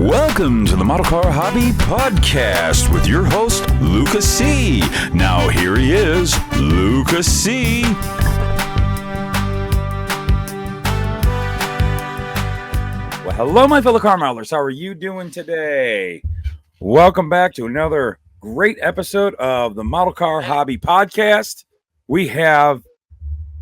Welcome to the Model Car Hobby Podcast with your host, Luka C. Now here he is, Luka C. Well, hello, my fellow car modelers. How are you doing today? Welcome back to another great episode of the Model Car Hobby Podcast. We have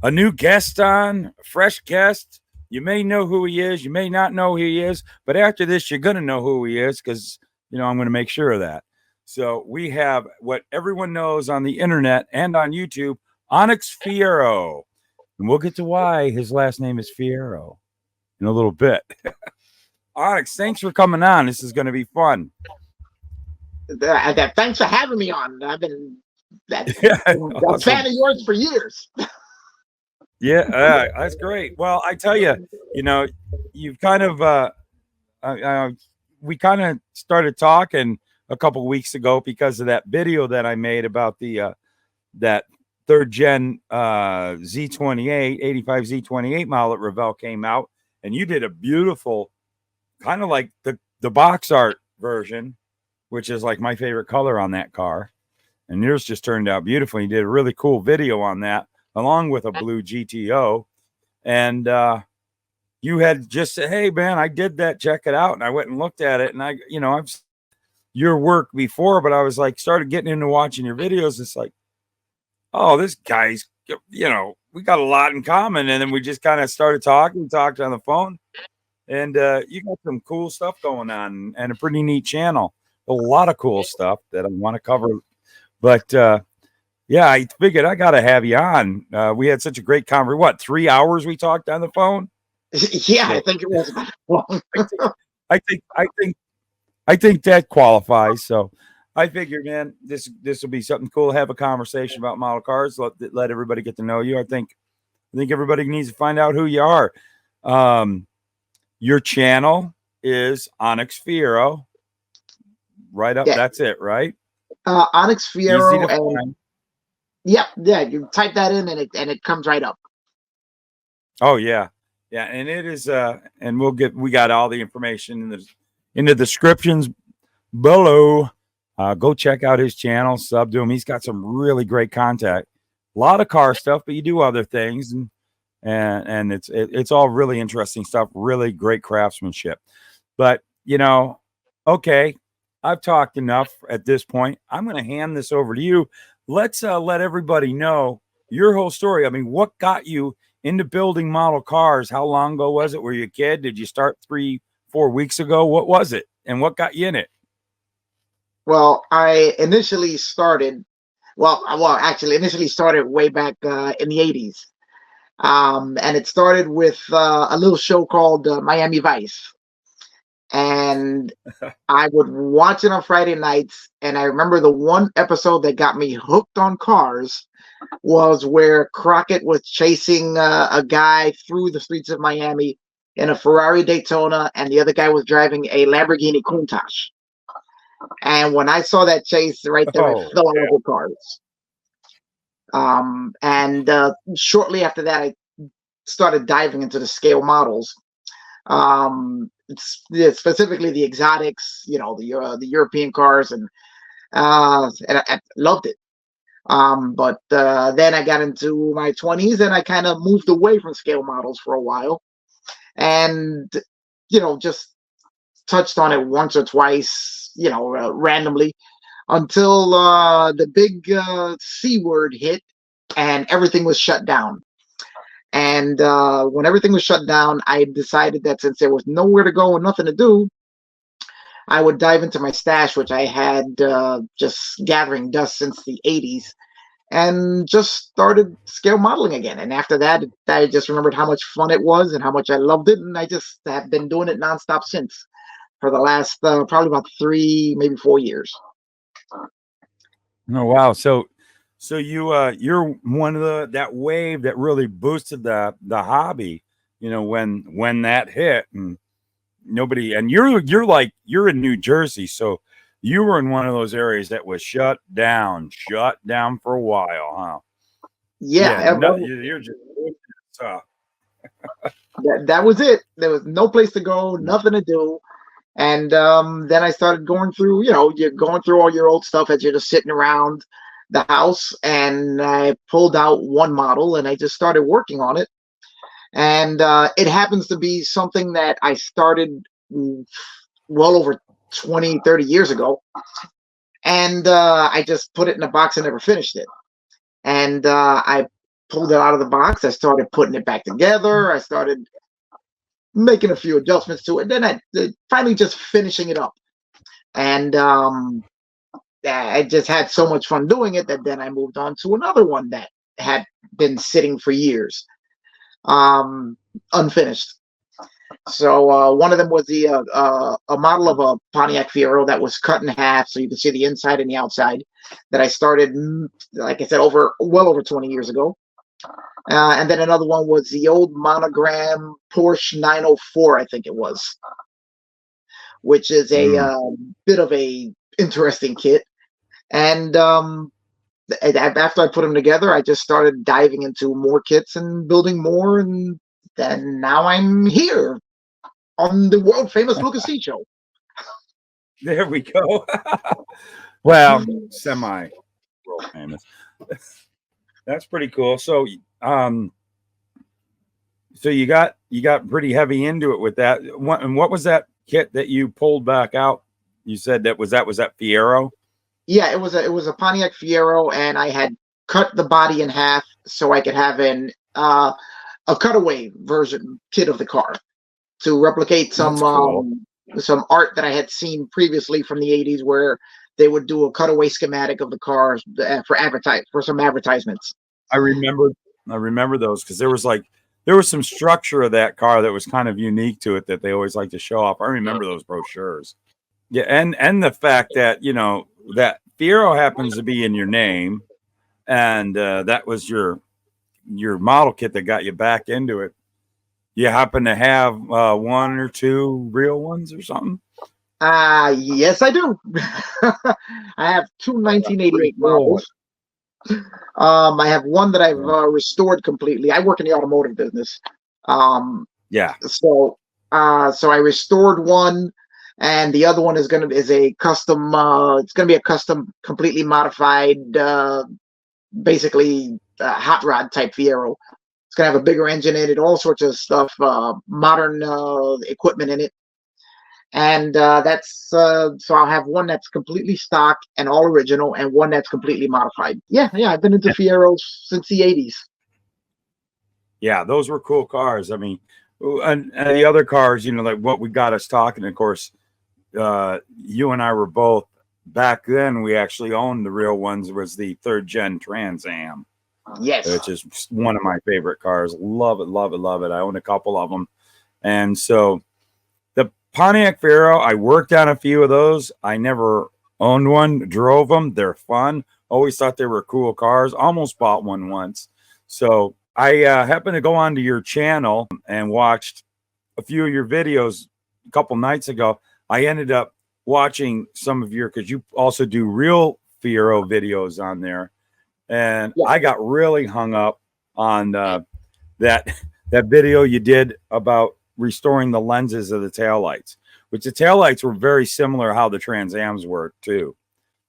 a new guest on, a fresh guest. You may know who he is. You may not know who he is. But after this, you're going to know who he is because, I'm going to make sure of that. So we have what everyone knows on the internet and on YouTube, Onixfiero. And we'll get to why his last name is Fiero in a little bit. Onix, thanks for coming on. This is going to be fun. Thanks for having me on. I've been a fan of yours for years. Yeah, that's great. Well, I tell you, you've kind of, we kind of started talking a couple weeks ago because of that video that I made about the that third gen Z28, 85 Z28 model at Revell came out, and you did a beautiful, kind of like the box art version, which is like my favorite color on that car, and yours just turned out beautiful. You did a really cool video on that, along with a blue GTO. And you had just said, hey, man, I did that. Check it out. And I went and looked at it. And I've seen your work before, but I was like, started getting into watching your videos. It's like, oh, this guy's, we got a lot in common. And then we just kind of started talking, talked on the phone. And you got some cool stuff going on and a pretty neat channel. A lot of cool stuff that I want to cover. But, yeah, I figured I got to have you on. We had such a great conversation. What, 3 hours we talked on the phone? Yeah, I think it was. I think that qualifies. So I figured, man, this will be something cool. Have a conversation about model cars. Let everybody get to know you. I think everybody needs to find out who you are. Your channel is Onixfiero. Right up. Yeah. That's it, right? Onixfiero. And yeah. You type that in and it comes right up. Oh yeah, and it is. And we got all the information in the descriptions below. Go check out his channel. Sub to him. He's got some really great content. A lot of car stuff, but you do other things, and it's all really interesting stuff. Really great craftsmanship. But okay, I've talked enough at this point. I'm going to hand this over to you. Let's let everybody know your whole story. I mean, what got you into building model cars? How long ago was it? Were you a kid? Did you start 3-4 weeks ago? What was it? And what got you in it? Well, I initially started, initially started way back in the 80s. And it started with a little show called Miami Vice. And I would watch it on Friday nights. And I remember the one episode that got me hooked on cars was where Crockett was chasing a guy through the streets of Miami in a Ferrari Daytona, and the other guy was driving a Lamborghini Countach. And when I saw that chase right there, I fell in love with cars. And shortly after that, I started diving into the scale models. Specifically the exotics, the European cars, and I loved it. But then I got into my 20s and I kind of moved away from scale models for a while, and just touched on it once or twice, randomly, until the big C word hit and everything was shut down. And when everything was shut down, I decided that since there was nowhere to go and nothing to do, I would dive into my stash, which I had just gathering dust since the 80s, and just started scale modeling again. And after that, I just remembered how much fun it was and how much I loved it. And I just have been doing it nonstop since, for the last probably about 3, maybe 4 years. Oh, wow. So you're one of that wave that really boosted the hobby, when that hit, and you're in New Jersey, so you were in one of those areas that was shut down for a while, huh? Yeah, you're just that was it. There was no place to go, nothing to do. And then I started going through, you're going through all your old stuff as you're just sitting around the house. And I pulled out one model and I just started working on it. And it happens to be something that I started well over 20, 30 years ago. And I just put it in a box and never finished it. And I pulled it out of the box. I started putting it back together. I started making a few adjustments to it. Then I finally just finishing it up. And I just had so much fun doing it that then I moved on to another one that had been sitting for years, unfinished. So one of them was a model of a Pontiac Fiero that was cut in half, so you can see the inside and the outside. That I started, like I said, well over 20 years ago. And then another one was the old monogram Porsche 904, I think it was, which is a bit of a interesting kit. And after I put them together, I just started diving into more kits and building more, and then now I'm here on the world famous Luka show. There we go. Well, semi world famous. That's pretty cool. So so you got pretty heavy into it with that. And what was that kit that you pulled back out? You said that was Fiero? Yeah, it was a Pontiac Fiero, and I had cut the body in half so I could have a cutaway version kit of the car to replicate some art that I had seen previously from the 80s, where they would do a cutaway schematic of the cars for some advertisements. I remember those, because there was some structure of that car that was kind of unique to it that they always like to show off. I remember those brochures. Yeah, and the fact that that Fiero happens to be in your name, and that was your model kit that got you back into it. You happen to have one or two real ones or something? Yes, I do. I have two 1988 models. I have one that I've restored completely. I work in the automotive business. Yeah. So I restored one, and the other one is a custom. It's gonna be a custom, completely modified, basically hot rod type Fiero. It's gonna have a bigger engine in it, all sorts of stuff, modern equipment in it. And so I'll have one that's completely stock and all original, and one that's completely modified. Yeah, I've been into Fieros since the 80s. Yeah, those were cool cars. I mean, and the other cars, like what we got us talking, of course, you and I were both, back then we actually owned the real ones, was the 3rd gen Trans Am. Yes. Which is one of my favorite cars. Love it, love it, love it. I own a couple of them. And so the Pontiac Fiero, I worked on a few of those. I never owned one, drove them. They're fun. Always thought they were cool cars. Almost bought one once. So I happened to go onto your channel and watched a few of your videos a couple nights ago. I ended up watching some of because you also do real Fiero videos on there. And yeah, I got really hung up on that video you did about restoring the lenses of the taillights, which the taillights were very similar how the Trans Ams were too.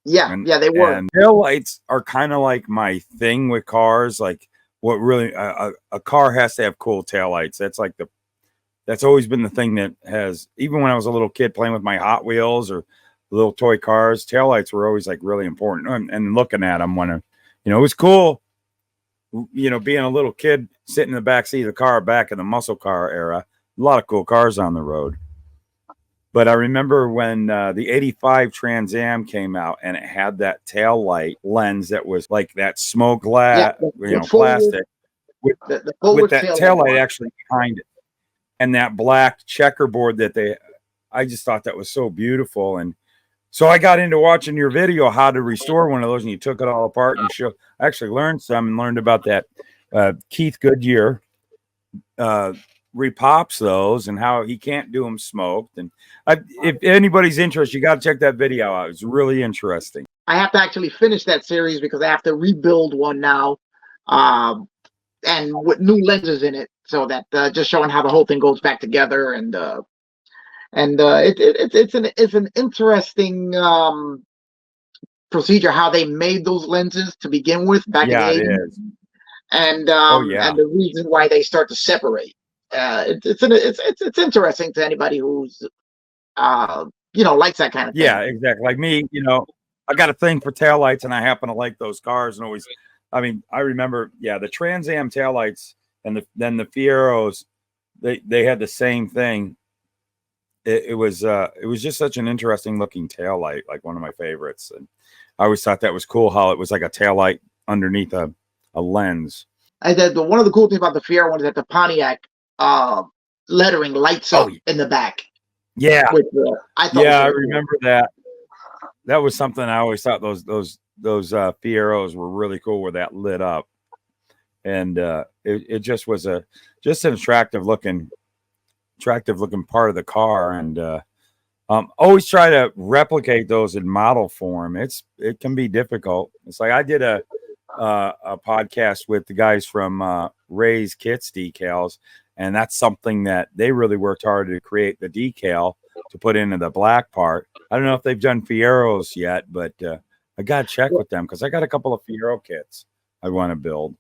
Yeah, they were. And taillights are kind of like my thing with cars. Like, what really a car has to have cool taillights. That's always been the thing that has, even when I was a little kid playing with my Hot Wheels or little toy cars, taillights were always like really important. And looking at them when it was cool, being a little kid sitting in the back seat of the car back in the muscle car era. A lot of cool cars on the road. But I remember when the 85 Trans Am came out, and it had that tail light lens that was like that smoke glass, plastic, with that tail light actually behind it, and that black checkerboard I just thought that was so beautiful. And so I got into watching your video how to restore one of those, and you took it all apart and I actually learned about that. Keith Goodyear repops those and how he can't do them smoked. And if anybody's interested, you got to check that video out. It's really interesting. I have to actually finish that series because I have to rebuild one now, and with new lenses in it, so that just showing how the whole thing goes back together. And And it's an interesting procedure how they made those lenses to begin with back in the Yeah, it 80s, is. Oh yeah. and the reason why they start to separate. It's interesting to anybody who's likes that kind of thing. Yeah, exactly. Like me, I got a thing for taillights and I happen to like those cars and always, I mean, I remember, the Trans Am taillights and then the Fieros, they had the same thing. It was just such an interesting looking taillight, like one of my favorites. And I always thought that was cool how it was like a taillight underneath a lens. One of the cool things about the Fiero one is that the Pontiac lettering lights up in the back. Yeah. Which, I thought I remember that. That was something I always thought those Fieros were really cool where that lit up. And it just was an attractive looking part of the car. And always try to replicate those in model form. It can be difficult. It's like I did a podcast with the guys from Ray's Kits Decals, and that's something that they really worked hard to create the decal to put into the black part. I don't know if they've done Fieros yet, but I got to check with them because I got a couple of Fiero kits I want to build.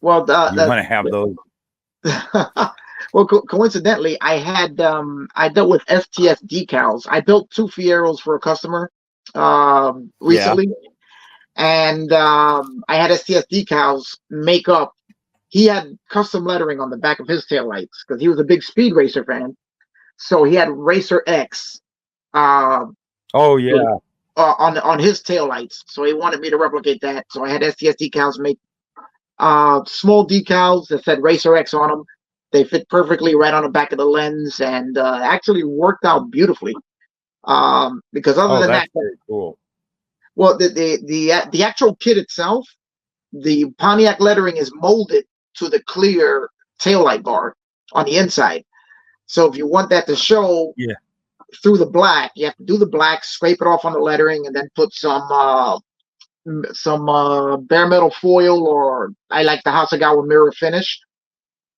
Well, you want to have those. Well, coincidentally, I dealt with STS decals. I built 2 Fieros for a customer recently, and I had STS decals make up. He had custom lettering on the back of his taillights because he was a big Speed Racer fan. So he had Racer X. On his taillights. So he wanted me to replicate that. So I had STS decals make small decals that said Racer X on them. They fit perfectly right on the back of the lens, and actually worked out beautifully. Because other than that, very cool. Well, the actual kit itself, the Pontiac lettering is molded to the clear taillight bar on the inside. So if you want that to show through the black, you have to do the black, scrape it off on the lettering, and then put some bare metal foil, or I like the Hasegawa mirror finish,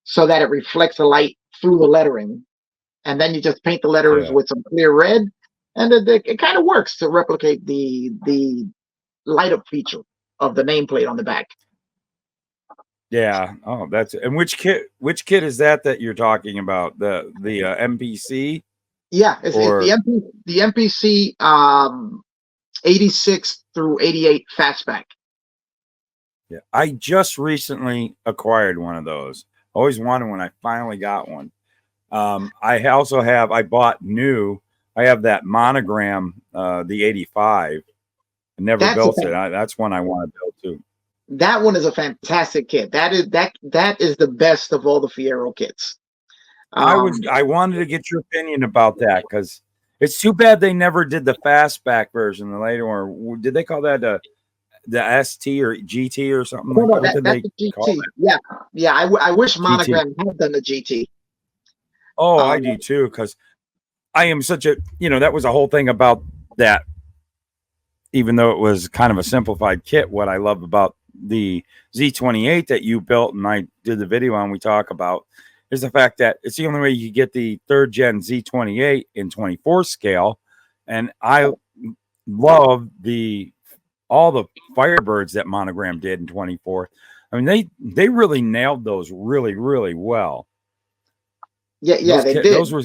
so that it reflects the light through the lettering. And then you just paint the letters with some clear red, and it kind of works to replicate the light up feature of the nameplate on the back. Yeah. Oh, and which kit is that you're talking about? The MPC? Yeah, it's the MPC 86 through 88 fastback. Yeah, I just recently acquired one of those. Always wanted one. I finally got one. I also have. I bought new. I have that monogram, the 85. I never built it. That's one I want to build too. That one is a fantastic kit. That is the best of all the Fiero kits. I wanted to get your opinion about that because it's too bad they never did the fastback version. The later one, did they call that the ST or GT or something? No, that's the GT. Yeah. I wish Monogram had done the GT. Oh, I do too, because I am such a that was a whole thing about that. Even though it was kind of a simplified kit, what I love about the Z28 that you built and I did the video on, we talk about, is the fact that it's the only way you get the 3rd gen Z28 in 24 scale. And I love all the Firebirds that Monogram did in 24. I mean, they really nailed those really, really well. Yeah, they did. Those were,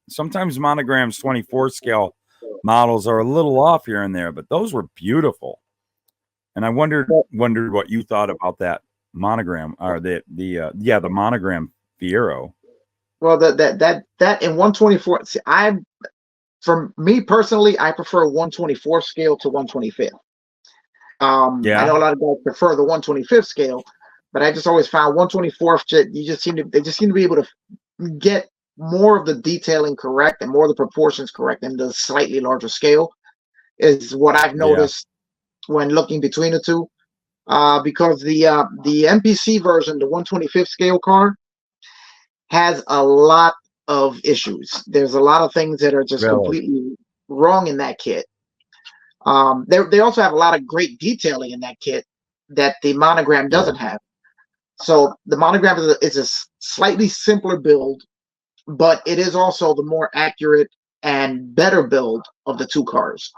sometimes Monogram's 24 scale models are a little off here and there, but those were beautiful. And I wondered what you thought about that Monogram, or the Monogram Fiero. Well, that in 124. See, for me personally, I prefer 124 scale to 125th. I know a lot of guys prefer the 125th scale, but I just always found 124th. They just seem to be able to get more of the detailing correct and more of the proportions correct in the slightly larger scale, is what I've noticed when looking between the two. Because the MPC version, the 125th scale car, has a lot of issues. There's a lot of things that are just completely wrong in that kit. They also have a lot of great detailing in that kit that the Monogram doesn't have. So the Monogram is a slightly simpler build but it is also the more accurate and better build of the two cars.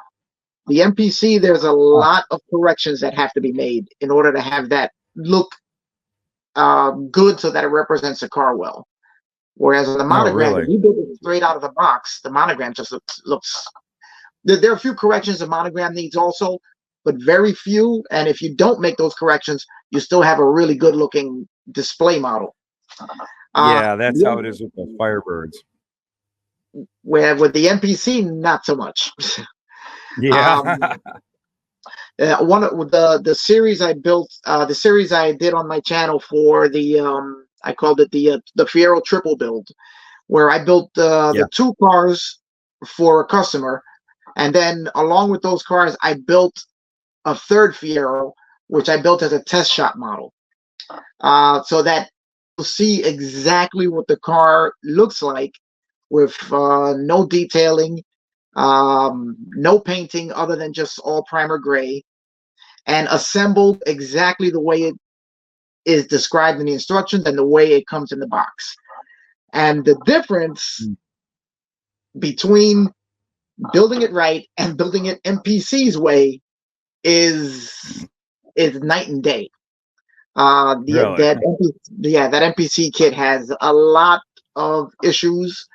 The MPC, there's a lot of corrections that have to be made in order to have that look good, so that it represents the car well. Whereas on the monogram, really? if you build it straight out of the box, the monogram just looks. There are a few corrections the monogram needs also, but very few. And if you don't make those corrections, you still have a really good looking display model. Yeah, that's how it is with the Firebirds. Where with the MPC, not so much. Yeah. One of the series I built, the series I did on my channel for the I called it the Fiero triple build, where I built the two cars for a customer, and then along with those cars, I built a third Fiero, which I built as a test shot model, so that you'll see exactly what the car looks like with no detailing, no painting other than just all primer gray, and assembled exactly the way it is described in the instructions and the way it comes in the box. And the difference between building it right and building it MPC's way is night and day. Really? That MPC kit has a lot of issues,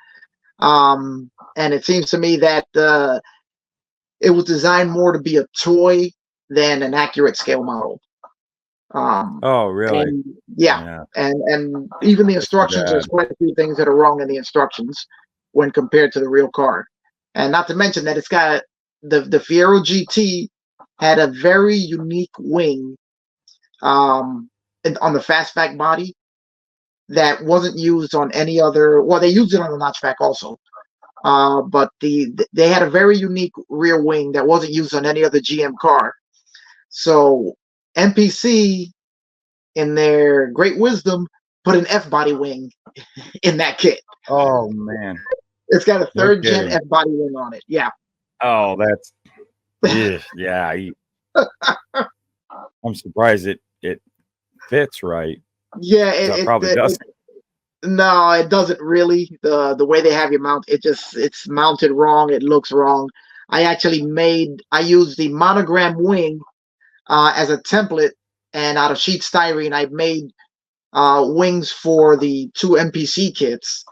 and it seems to me that it was designed more to be a toy than an accurate scale model. Oh, really? And and even the instructions, there's quite a few things that are wrong in the instructions when compared to the real car. And not to mention that it's got the Fiero GT had a very unique wing on the fastback body that wasn't used on any other. Well, they used it on the notchback also, but they had a very unique rear wing that wasn't used on any other GM car. So MPC, in their great wisdom, put an F body wing in that kit. Oh man, it's got a third gen F body wing on it. Yeah. Oh, that's yeah. I'm surprised it fits right. Yeah, it probably doesn't. No, it doesn't really. The way they have you mount, it's mounted wrong. It looks wrong. I used the monogram wing as a template, and out of sheet styrene, I made wings for the two MPC kits.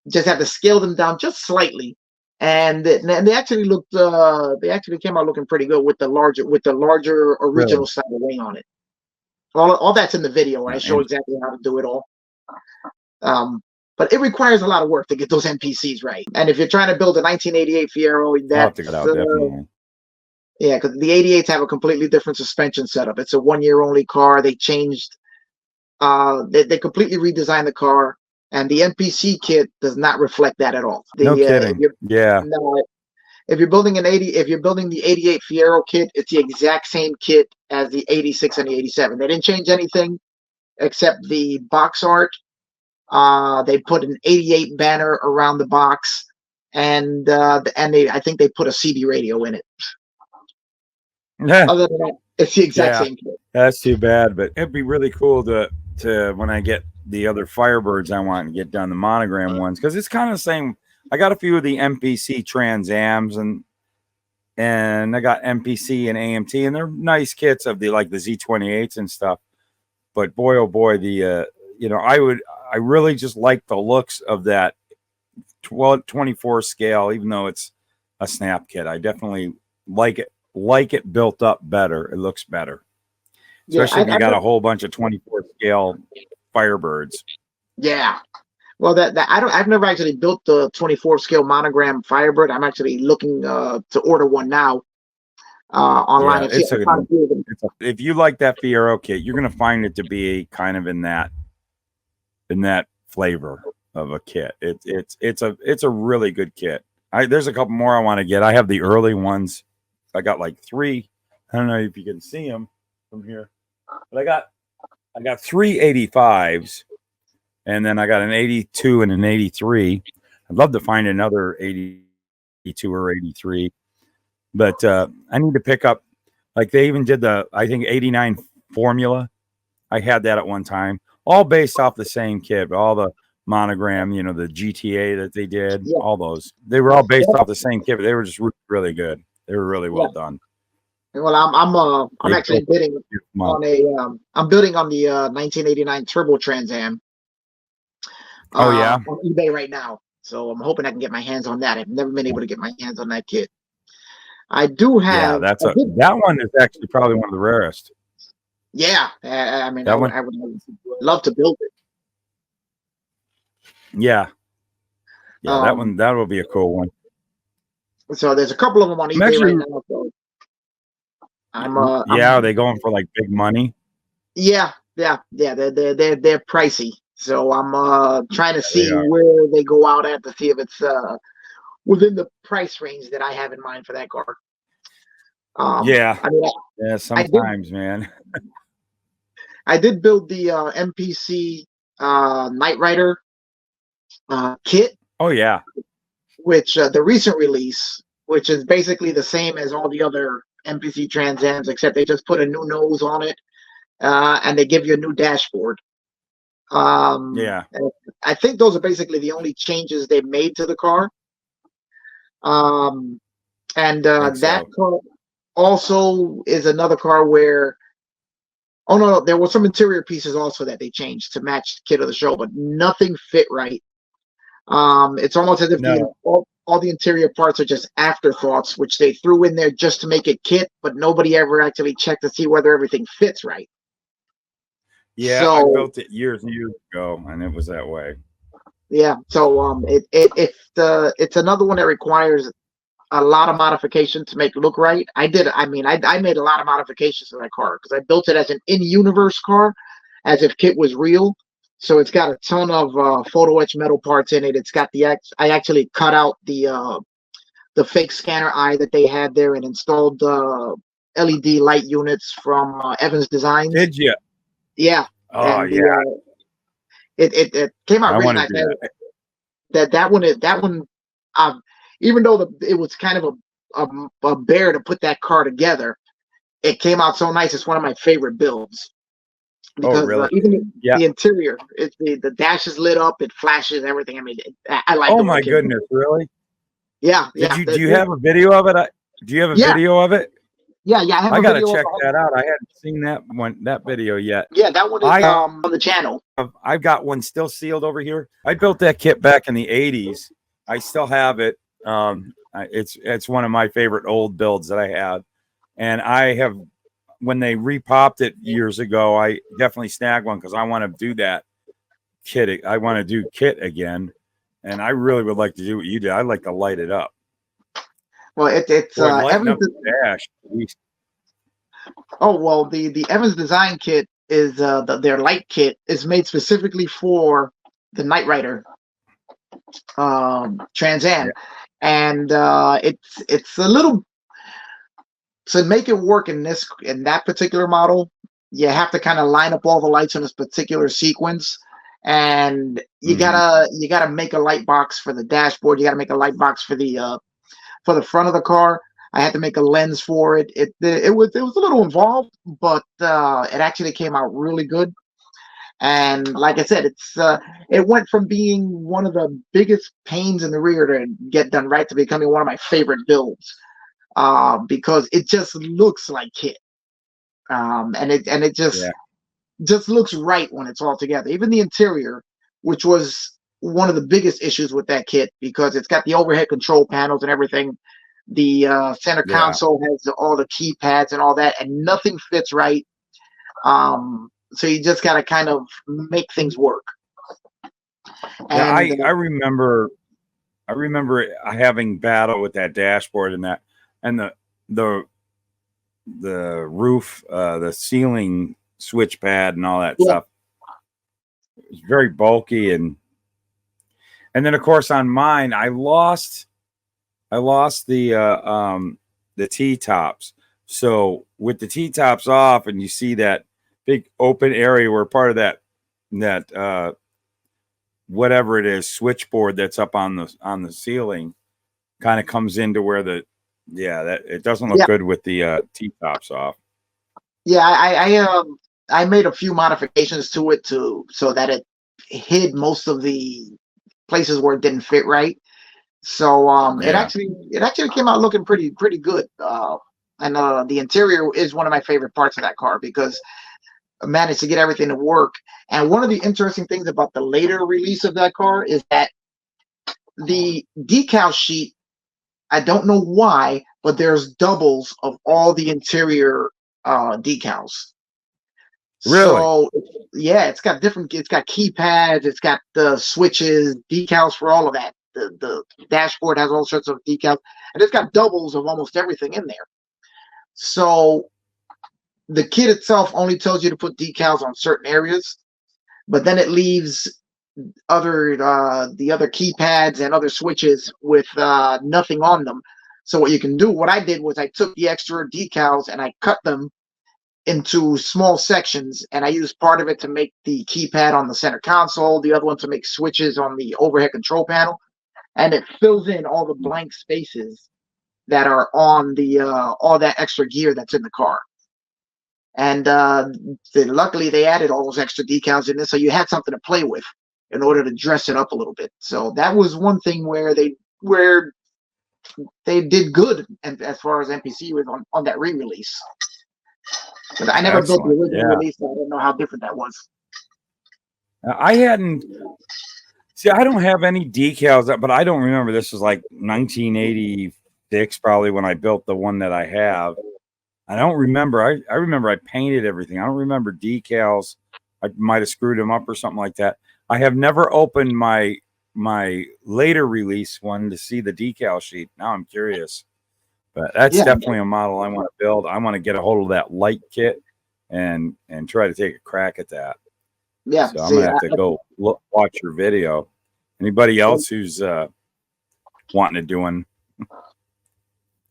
Just had to scale them down just slightly, and they actually looked. They actually came out looking pretty good with the larger original style wing on it. All that's in the video, and I show exactly how to do it all. But it requires a lot of work to get those MPCs right. And if you're trying to build a 1988 Fiero, that's definitely. Yeah, because the 88s have a completely different suspension setup. It's a 1 year only car. They changed, they completely redesigned the car, and the MPC kit does not reflect that at all. No kidding. No, if you're building the 88 Fiero kit, it's the exact same kit as the 86 and the 87. They didn't change anything except the box art. They put an 88 banner around the box, and I think they put a CB radio in it. Other than that, it's the exact same kit. That's too bad, but it'd be really cool to when I get the other Firebirds I want to get done the monogram ones, because it's kind of the same. I got a few of the MPC Trans Ams and I got MPC and AMT, and they're nice kits of the Z28s and stuff. But boy, oh boy, I really just like the looks of that 24 scale, even though it's a snap kit. I definitely like it built up better. It looks better, especially if you got a whole bunch of 24 scale Firebirds. Yeah. Well, I've never actually built the 24 scale monogram Firebird. I'm actually looking to order one now online. If you like that Fiero kit, you're going to find it to be kind of in that flavor of a kit. It's a really good kit. There's a couple more I want to get. I have the early ones. I got like 3. I don't know if you can see them from here, but I got 3 85s. And then I got an 82 and an 83. I'd love to find another 82 or 83. But I need to pick up, like they even did I think 89 Formula. I had that at one time. All based off the same kit, but all the monogram, you know, the GTA that they did, Yeah, all those. They were all based yeah, off the same kit, but they were just really good. They were really yeah. well done. Well, I'm They actually built bidding them. on a I'm building on the 1989 Turbo Trans Am Oh yeah, on eBay right now. So I'm hoping I can get my hands on that. I've never been able to get my hands on that kit. I do yeah. have That's I a did that one is actually probably one of the rarest. yeah. I mean That one, I would love to build it. yeah, yeah. That Um one that will be a cool one. so there's a couple of them on I'm eBay right actually, now. So yeah. Are I'm they going for like big money? yeah, they're pricey. So I'm trying to Yeah, they see are. where they go out at to see if it's within the price range that I have in mind for that car. Yeah, I mean, yeah. I did Sometimes, man. I did build the MPC Knight Rider kit, Oh yeah. which the recent release, which is basically the same as all the other MPC Trans Ams, except they just put a new nose on it and they give you a new dashboard. Yeah. And I think those are basically the only changes they made to the car. Um, and I think that so. car also is another car where oh no, there were some interior pieces also that they changed to match the kit of the show, but nothing fit right. It's almost as if No. all the interior parts are just afterthoughts, which they threw in there just to make it kit, but nobody ever actually checked to see whether everything fits right. Yeah, I So built it years and years ago, and it was that way. yeah, so it's another one that requires a lot of modification to make it look right. I made a lot of modifications to that car because I built it as an in-universe car, as if kit was real. So it's got a ton of photo etch metal parts in it. It's got I actually cut out the fake scanner eye that they had there and installed LED light units from Evans Designs. Did you? Yeah, Oh and yeah, it came out I really want to nice. do that. That one, um, even though it was kind of a bear to put that car together, it came out so nice. It's one of my favorite builds Oh because really? even Yeah. the interior, the dash is lit up, it flashes everything. I mean, I like Oh it when my it came. goodness, really? Yeah, Did yeah, you? Do you have a video of it? Do you have a yeah, video of it? yeah. I have I a gotta video of check that out. I hadn't seen that video yet. yeah, that one is I on the channel. I've got one still sealed over here. I built that kit back in the '80s. I still have it. It's one of my favorite old builds that I had, and I have when they repopped it years ago. I definitely snagged one because I want to do that kit. I want to do kit again, and I really would like to do what you did. I'd like to light it up. Well, it's Boy, lighten Evans. up the dash. Oh well, the Evans Design kit is their light kit is made specifically for the Knight Rider Trans Yeah. Am, and it's a little to make it work in that particular model. You have to kind of line up all the lights in this particular sequence, and Mm-hmm. you gotta make a light box for the dashboard. You gotta make a light box for the front of the car. I had to make a lens for it. It was a little involved, but it actually came out really good. And like I said, it went from being one of the biggest pains in the rear to get done right to becoming one of my favorite builds because it just looks like kit, and it Yeah. just looks right when it's all together. Even the interior, which was one of the biggest issues with that kit because it's got the overhead control panels and everything. The center Yeah. console has all the keypads and all that, and nothing fits right. So you just got to kind of make things work. Yeah. And I remember having battle with that dashboard and that and the the roof, the ceiling switch pad and all that yeah, stuff. It was very bulky and then of course on mine I lost the T tops. So with the T tops off and you see that big open area where part of that whatever it is switchboard that's up on the ceiling kind of comes into where that it doesn't look yeah, good with the T tops off. yeah. I made a few modifications to it so that it hid most of the places where it didn't fit right. So Yeah. it actually came out looking pretty good. And the interior is one of my favorite parts of that car because I managed to get everything to work. And one of the interesting things about the later release of that car is that the decal sheet, I don't know why, but there's doubles of all the interior decals. Really? So yeah, it's got keypads, it's got the switches, decals for all of that. The dashboard has all sorts of decals, and it's got doubles of almost everything in there. So the kit itself only tells you to put decals on certain areas, but then it leaves the other keypads and other switches with nothing on them. So what you can do, what I did was I took the extra decals and I cut them into small sections, and I used part of it to make the keypad on the center console, the other one to make switches on the overhead control panel, and it fills in all the blank spaces that are on the all that extra gear that's in the car. And luckily they added all those extra decals in this, so you had something to play with in order to dress it up a little bit. So that was one thing where they did good, and as far as NPC was on that re-release. But I never built the Excellent. original Yeah. release, so I don't know how different that was. I hadn't. See, I don't have any decals, but I don't remember. This was like 1986, probably, when I built the one that I have. I don't remember. I remember I painted everything. I don't remember decals. I might have screwed them up or something like that. I have never opened my later release one to see the decal sheet. Now I'm curious. But that's definitely a model I want to build. I want to get a hold of that light kit and try to take a crack at that. Yeah. So I'm gonna have to go watch your video. Anybody else who's wanting to do one?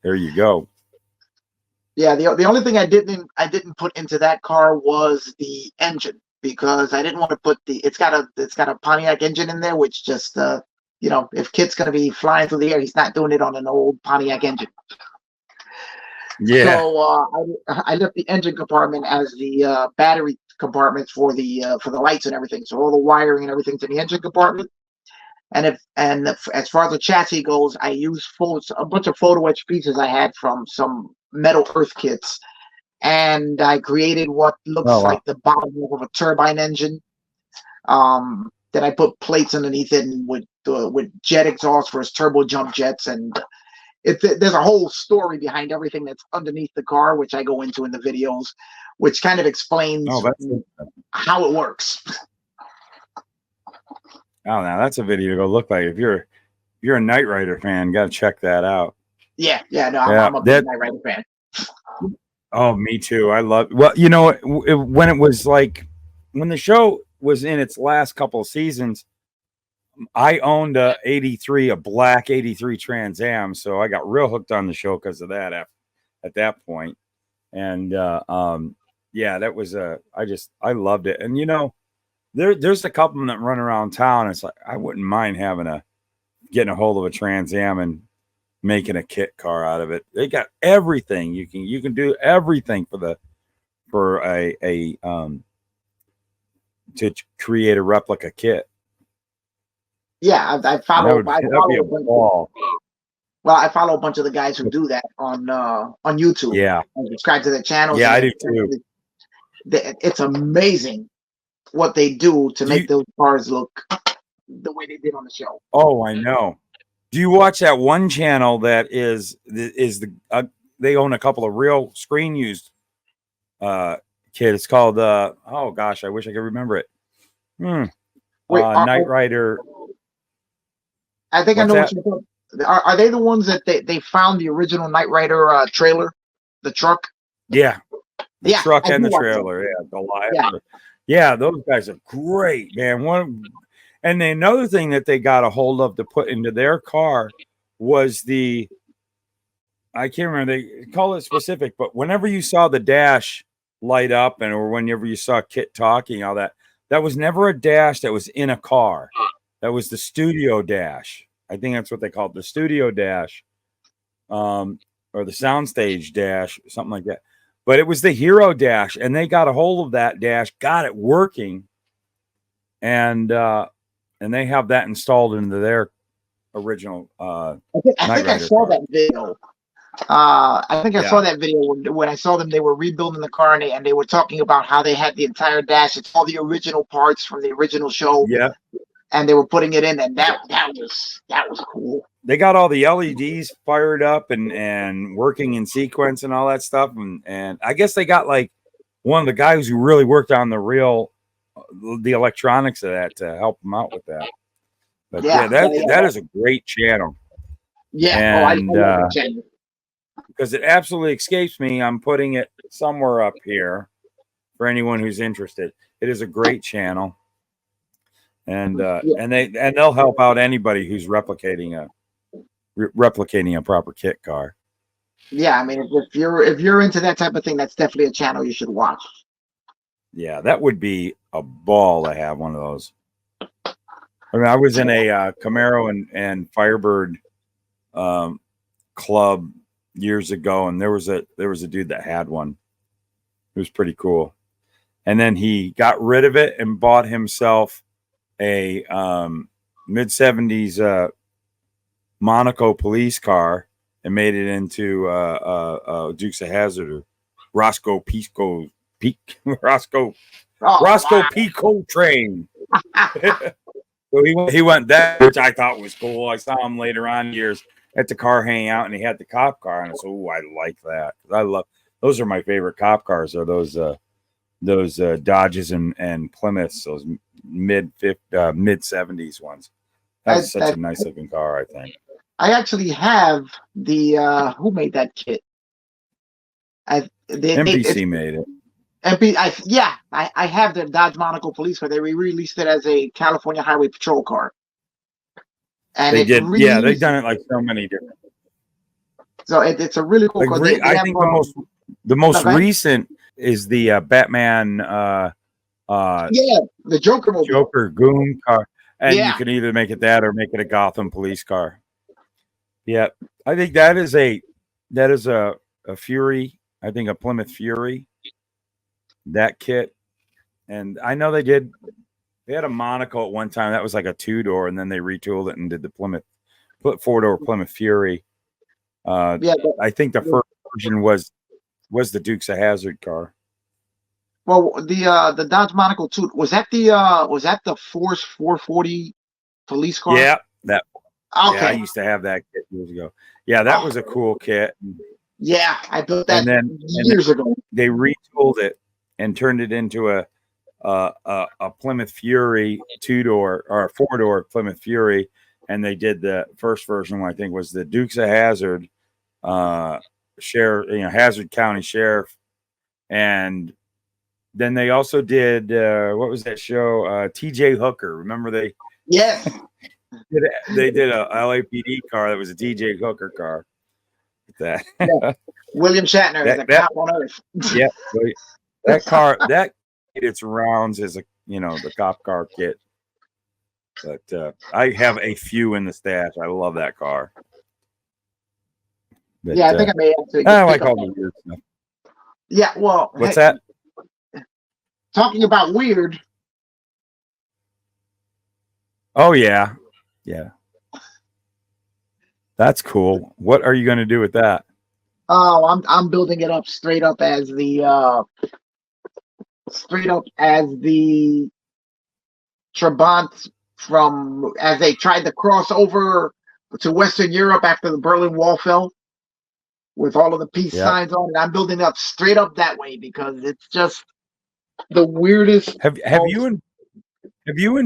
There you go. Yeah. The only thing I didn't put into that car was the engine, because I didn't want to put it's got a Pontiac engine in there, which just if Kit's gonna be flying through the air, he's not doing it on an old Pontiac engine. Yeah. So I left the engine compartment as the battery compartments for the lights and everything. So all the wiring and everything's in the engine compartment. And as far as the chassis goes, I used a bunch of photo etch pieces I had from some metal earth kits, and I created what looks like the bottom of a turbine engine. Then I put plates underneath it and with jet exhaust for his turbo jump jets, and there's a whole story behind everything that's underneath the car, which I go into in the videos, which kind of explains how it works. Oh, now that's a video to go look like. If you're a Knight Rider fan, you got to check that out. Yeah, no, I'm a big Knight Rider fan. Oh, me too. I love. Well, when it was like when the show was in its last couple of seasons, I owned a black 83 Trans Am, so I got real hooked on the show because of that at that point. And yeah, that was I loved it. And there's a couple of them that run around town. It's like I wouldn't mind getting a hold of a Trans Am and making a kit car out of it. They got everything. You can do everything for a to create a replica kit. Yeah, I follow a bunch of the guys who do that on YouTube. Yeah, and subscribe to their channels. Yeah, I do too. It's amazing what they do to make those cars look the way they did on the show. Oh, I know. Do you watch that one channel that they own a couple of real screen used kits? It's called oh gosh, I wish I could remember it. Knight Rider. I think I know what you're talking about. Are they the ones that they found the original Knight Rider trailer, the truck? Yeah, the truck and the trailer. Yeah, those guys are great, man. And another thing that they got a hold of to put into their car was I can't remember, they call it specific, but whenever you saw the dash light up or whenever you saw Kit talking, all that was never a dash that was in a car. That was the studio dash. I think that's what they call it, the studio dash, or the soundstage dash, something like that. But it was the hero dash, and they got a hold of that dash, got it working, and they have that installed into their original I Knight think I Rider saw car. that video. I think I Yeah. saw that video when I saw them. They were rebuilding the car, and they were talking about how they had the entire dash. It's all the original parts from the original show, Yeah. and they were putting it in, and that was cool. They got all the LEDs fired up and working in sequence and all that stuff, and I guess they got like one of the guys who really worked on the electronics of that to help them out with that. But yeah, that is a great channel. Yeah. I love that channel. Because it absolutely escapes me. I'm putting it somewhere up here for anyone who's interested. It is a great channel, and they'll help out anybody who's replicating a proper kit car. Yeah, I mean, if you're into that type of thing, that's definitely a channel you should watch. Yeah, that would be a ball to have one of those. I mean, I was in a Camaro and Firebird club years ago, and there was a dude that had one. It was pretty cool. And then he got rid of it and bought himself a mid-70s Monaco police car and made it into Dukes of Hazzard or Roscoe Pico train. So he went that, which I thought was cool. I saw him later on years at the car hanging out, and he had the cop car, and I said, "Oh, I like that." Those are my favorite cop cars. Are those Dodges and Plymouths, those mid 70s ones. That's such a nice looking car, I think. I actually have the who made that kit? NBC made it. I have the Dodge Monaco police car. They re-released it as a California Highway Patrol car. And they did. Yeah, they've done it like so many different. So it's a really cool car. I think the most recent is the Batman. The Joker Goon car, and you can either make it that or make it a Gotham police car. Yeah, I think that is a Fury. I think a Plymouth Fury. That kit, and I know they had a Monaco at one time that was like a 2-door, and then they retooled it and did the Plymouth 4-door Plymouth Fury. I think the first version was the Dukes of Hazzard car. Well, the Dodge Monaco 2 was that the Force 440 police car? Yeah, that. Okay. Yeah, I used to have that kit years ago. Yeah, that was a cool kit. Yeah, I built that years ago. They retooled it and turned it into a Plymouth Fury 2-door or a 4-door Plymouth Fury, and they did the first version, I think, was the Dukes of Hazzard, Hazzard County Sheriff, and then they also did what was that show? TJ Hooker. Remember they? Yes. They did a LAPD car that was a TJ Hooker car. That William Shatner is a cop on Earth. Yeah, that car its rounds as the cop car kit. But I have a few in the stash. I love that car. But, I think I may actually. I like all the weird stuff. Yeah, well, what's that? Talking about weird. Oh yeah. That's cool. What are you going to do with that? Oh, I'm building it up straight up as the Trabant as they tried to cross over to Western Europe after the Berlin Wall fell with all of the peace signs on it. I'm building it up straight up that way because it's just the weirdest. Have you and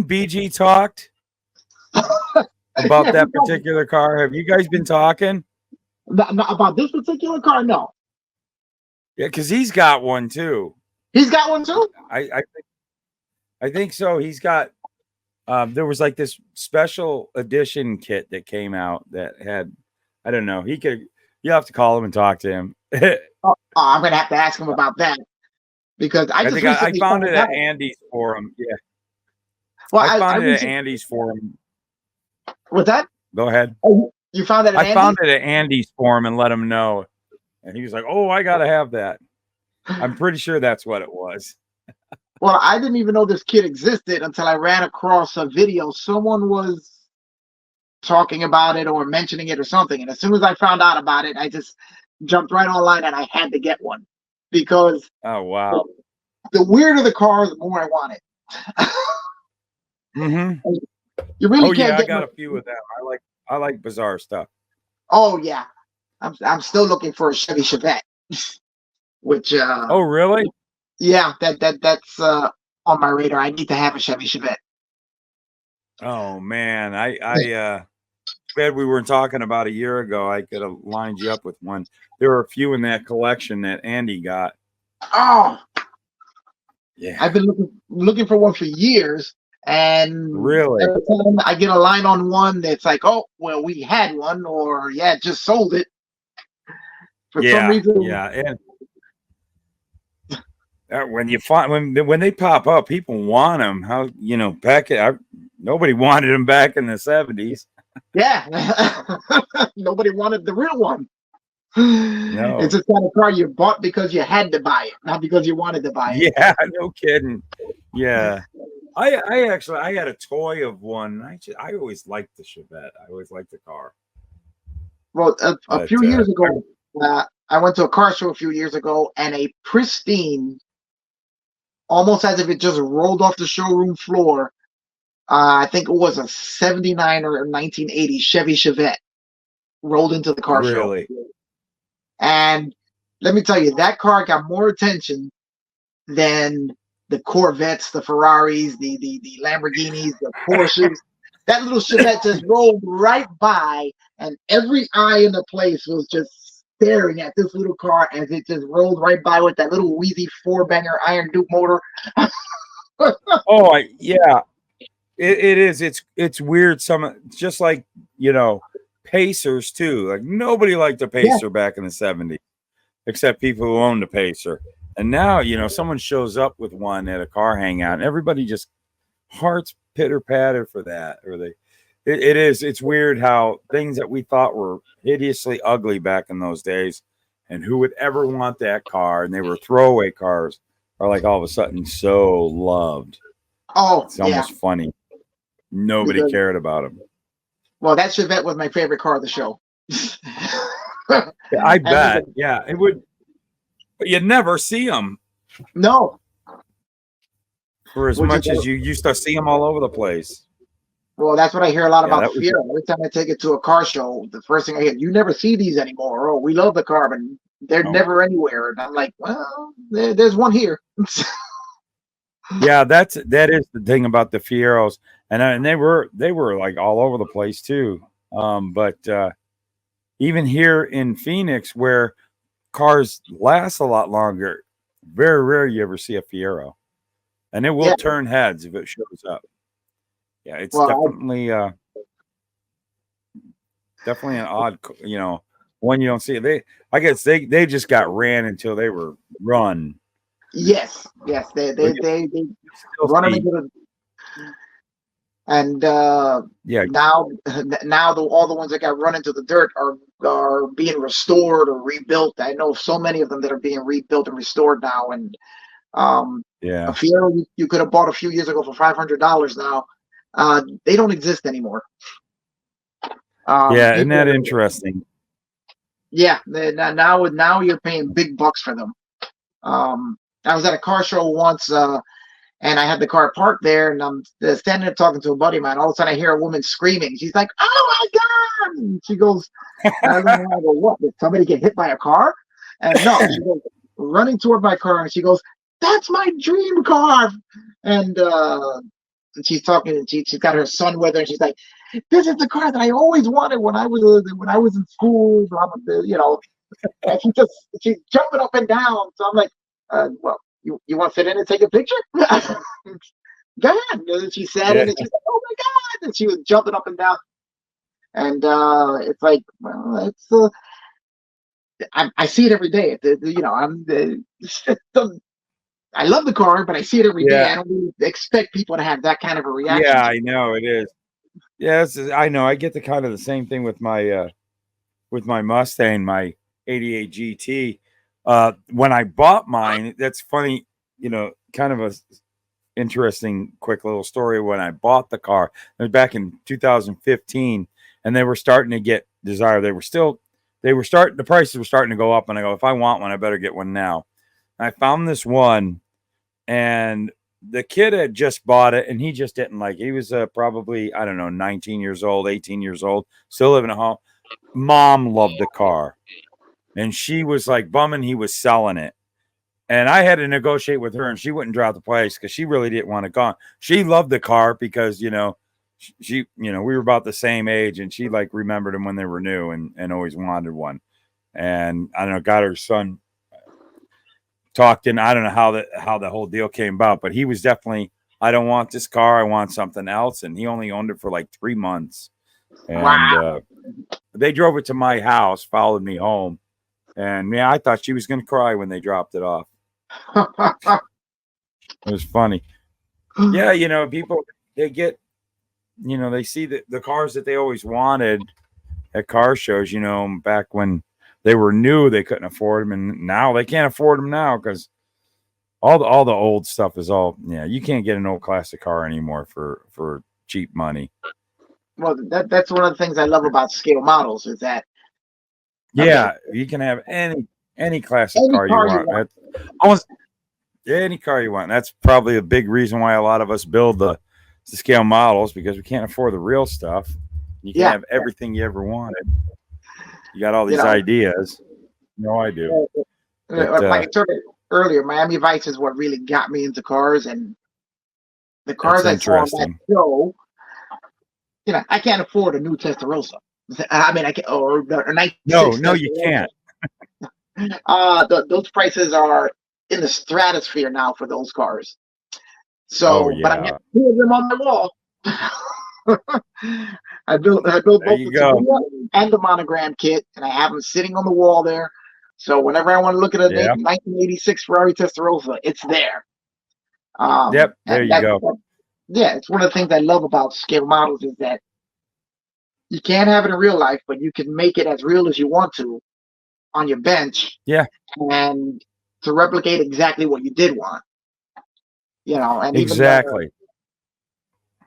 BG talked about that particular car? Have you guys been talking? Not about this particular car? No. Yeah, because he's got one too. He's got one too? I think so. He's got there was like this special edition kit that came out that had, I don't know, you have to call him and talk to him. I'm gonna have to ask him about that because I found it at Andy's forum. Yeah. Well, I found it at Andy's forum. What's that? Go ahead. Oh, you found it at Andy's? Found it at Andy's forum and let him know. And he was like, "Oh, I gotta have that." I'm pretty sure that's what it was. Well, I didn't even know this kid existed until I ran across a video. Someone was talking about it or mentioning it or something. And as soon as I found out about it, I just jumped right online and I had to get one because Oh wow. the weirder the car, the more I want it. Mm-hmm. You really Oh can't yeah, I get got much. a few of them. I like bizarre stuff. Oh yeah, I'm still looking for a Chevy Chevette, which Oh really? yeah, that's on my radar. I need to have a Chevy Chevette. Oh man, I bet we were talking about a year ago. I could have lined you up with one. There were a few in that collection that Andy got. Oh, Yeah, I've been looking for one for years, and really. every time I get a line on one, it's like, oh, well, we had one, or yeah, just sold it for some Yeah, reason. yeah, and when you find when they pop up, people want them. How nobody wanted them back in the 70s. Yeah, nobody wanted the real one. It's No. just kind of car you bought because you had to buy it, not because you wanted to buy it. Yeah, no kidding. Yeah. I had a toy of one. I always liked the Chevette. I always liked the car. Well, a But few years ago, I went to a car show a few years ago, and a pristine, almost as if it just rolled off the showroom floor. I think it was a '79 or 1980 Chevy Chevette rolled into the car show. really. And let me tell you, that car got more attention than the Corvettes, the Ferraris, the Lamborghinis, the Porsches. That little Chevette just rolled right by, and every eye in the place was just staring at this little car as it just rolled right by with that little wheezy four-banger Iron Duke motor. Oh, yeah. It is. It's weird. Just like Pacers too. Like nobody liked a Yeah, Pacer back in the 70s, except people who owned a Pacer. And now, someone shows up with one at a car hangout, and everybody just hearts pitter patter for that. It is. It's weird how things that we thought were hideously ugly back in those days, and who would ever want that car, and they were throwaway cars, are like all of a sudden so loved. oh It's yeah, almost funny. Nobody because cared about them. well, that Chevette was my favorite car of the show. I And bet. Yeah, it would. But you'd never see them no, for as which is much as you used to see them all over the place. well, that's what I hear a lot Yeah, about the that was. Fiero. Every time I take it to a car show, the first thing I hear, you never see these anymore. Oh, we love the car, but they're Oh. never anywhere. And I'm like, well, there's one here. Yeah, that is the thing about the Fieros, and they were like all over the place too. But even here in Phoenix, where cars last a lot longer, very rare you ever see a Fiero, and it will Yeah, turn heads if it shows up. Yeah, it's well, definitely an odd, one you don't see. I guess they just got ran until they were run. yes, But they you still run them see, into the and yeah, now all the ones that got run into the dirt are being restored or rebuilt. I know so many of them that are being rebuilt and restored now. And a yeah, Fiero you could have bought a few years ago for $500 now. They don't exist anymore. yeah. Isn't that People, interesting? yeah, now you're paying big bucks for them. I was at a car show once, and I had the car parked there, and I'm standing there talking to a buddy of mine. All of a sudden, I hear a woman screaming. She's like, "Oh my god!" And she goes, and I go, "What? Did somebody get hit by a car?" And no, she goes running toward my car, and she goes, "That's my dream car!" And she's talking, and she's got her son with her, and she's like, "This is the car that I always wanted when I was in school." Blah, blah, blah, and she's jumping up and down. So I'm like, well, you want to sit in and take a picture? Go ahead. And she sat in Yeah, and she's like, oh my god, and she was jumping up and down. And it's like, well, it's I see it every day. I love the car, but I see it every day. yeah, I don't really expect people to have that kind of a reaction yeah. to I it. know it is. Yes, I know. I get the kind of the same thing with my Mustang, my '88 GT. When I bought mine, that's funny. Kind of a interesting, quick little story. When I bought the car, it was back in 2015, and they were starting to get desired. The prices were starting to go up, and I go, if I want one, I better get one now. And I found this one, and the kid had just bought it, and he just didn't like it. He was probably, I don't know, 19 years old, 18 years old, still living at home. Mom loved the car, and she was like bumming he was selling it. And I had to negotiate with her, and she wouldn't drop the price because she really didn't want it gone. She loved the car because, we were about the same age, and she like remembered them when they were new and always wanted one. And I don't know, got her son talked in. I don't know how the whole deal came about, but he was definitely, I don't want this car. I want something else. And he only owned it for like 3 months. And they drove it to my house, followed me home. And yeah, I thought she was going to cry when they dropped it off. It was funny. Yeah, people, they get, they see the cars that they always wanted at car shows, back when they were new, they couldn't afford them, and now they can't afford them now because all the old stuff is you can't get an old classic car anymore for cheap money. Well, that's one of the things I love about scale models is that you can have any classic car you want. Almost any car you want. That's probably a big reason why a lot of us build the scale models, because we can't afford the real stuff. You can have everything you ever wanted. You got all these ideas. No, I do. Like I told you earlier, Miami Vice is what really got me into cars, and the cars I saw on that show. I can't afford a new Testarossa. I mean, I can or 96. No, you can't. Those prices are in the stratosphere now for those cars. So, but I have 2 of them on my wall. I built both the Tavera and the monogram kit, and I have them sitting on the wall there. So whenever I want to look at a 1986 Ferrari Testarossa, it's there. There you go. It's one of the things I love about scale models is that you can't have it in real life, but you can make it as real as you want to on your bench. Yeah. And to replicate exactly what you did want. And exactly.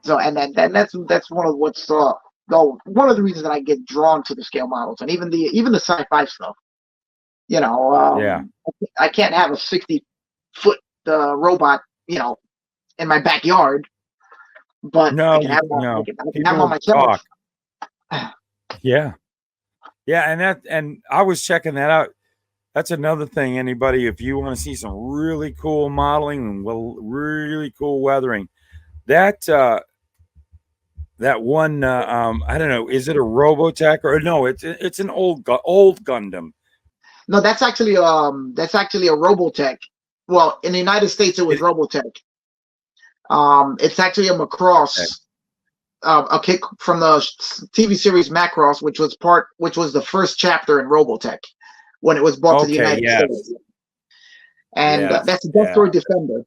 And that's one of one of the reasons that I get drawn to the scale models, and even the sci-fi stuff. I can't have a 60-foot robot, in my backyard, but I can have one on my shelf. Yeah, and I was checking that out. That's another thing. Anybody, if you want to see some really cool modeling and really cool weathering, that one, I don't know, is it a Robotech or no? It's an old Gundam. No, that's actually a Robotech. Well, in the United States, it was Robotech. It's actually a Macross, a kick from the TV series Macross, which was the first chapter in Robotech when it was brought to the United States. And that's a Deathstroy Defender.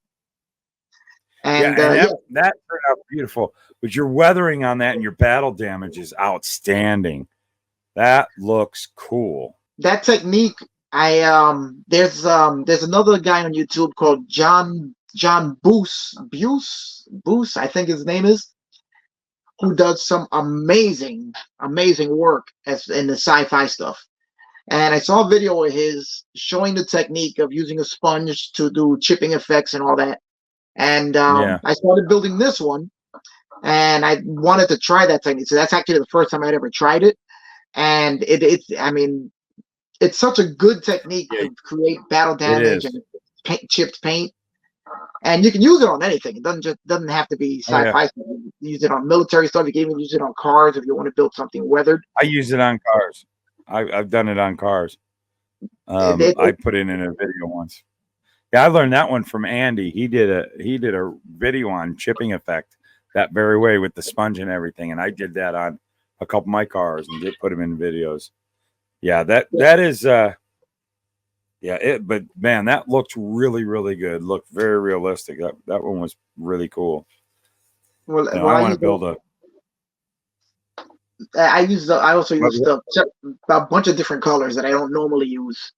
And that turned out beautiful. But your weathering on that and your battle damage is outstanding. That looks cool. That technique, there's another guy on YouTube called John Boos, I think his name is, who does some amazing work in the sci-fi stuff. And I saw a video of his showing the technique of using a sponge to do chipping effects and all that. And I started building this one, and I wanted to try that technique. So that's actually the first time I'd ever tried it. And it's such a good technique to create battle damage and chipped paint. And you can use it on anything. It doesn't have to be sci-fi. You can use it on military stuff. You can even use it on cars if you want to build something weathered. I use it on cars. I've done it on cars. I put it in a video once. Yeah, I learned that one from Andy. He did a video on chipping effect that very way with the sponge and everything, and I did that on a couple of my cars and did put them in videos. Yeah, that is but man, that looked really, really good. Looked very realistic. That one was really cool. Well, I want to build a. I also use a bunch of different colors that I don't normally use.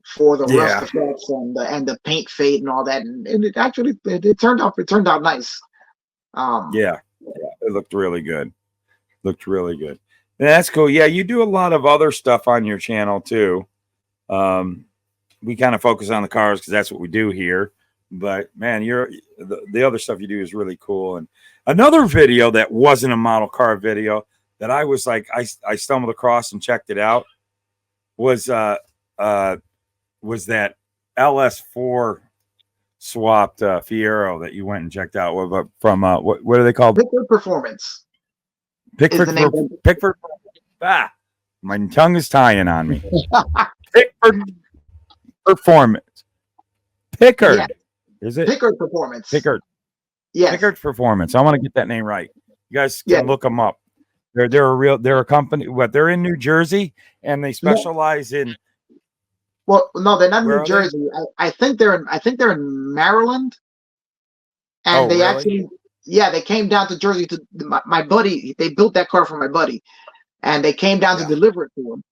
for the rust Yeah. effects and the paint fade and all that, and it actually it turned out nice. Yeah. It looked really good. Looked really good. That's cool. Yeah, you do a lot of other stuff on your channel too. We kind of focus on the cars because that's what we do here. But man, the other stuff you do is really cool. And another video that wasn't a model car video that I was like, I stumbled across and checked it out was that LS4 swapped Fiero that you went and checked out from what are they called? Pickford Performance. Pickford. My tongue is tying on me. Pickford Performance. Pickard. Yeah. Is it? Pickard Performance. Pickard. Yes. Pickard Performance. I want to get that name right. You guys can look them up. They're a company. They're in New Jersey and they specialize in. Well, no, they're not in New Jersey. I think they're in Maryland. And they actually, they came down to Jersey to my buddy. They built that car for my buddy, and they came down to deliver it to him.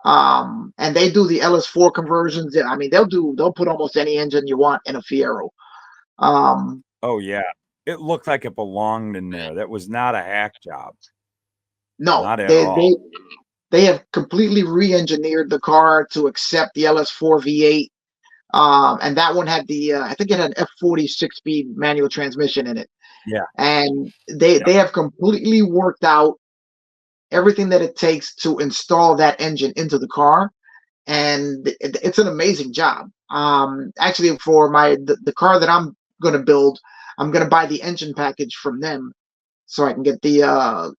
And they do the LS4 conversions. I mean, they'll put almost any engine you want in a Fiero. Oh yeah, it looked like it belonged in there. That was not a hack job. No, not at all. They have completely re-engineered the car to accept the LS4 V8. And that one had I think it had an F40 6-speed manual transmission in it. Yeah. And they have completely worked out everything that it takes to install that engine into the car. And it's an amazing job. Actually, for the car that I'm going to build, I'm going to buy the engine package from them so I can get the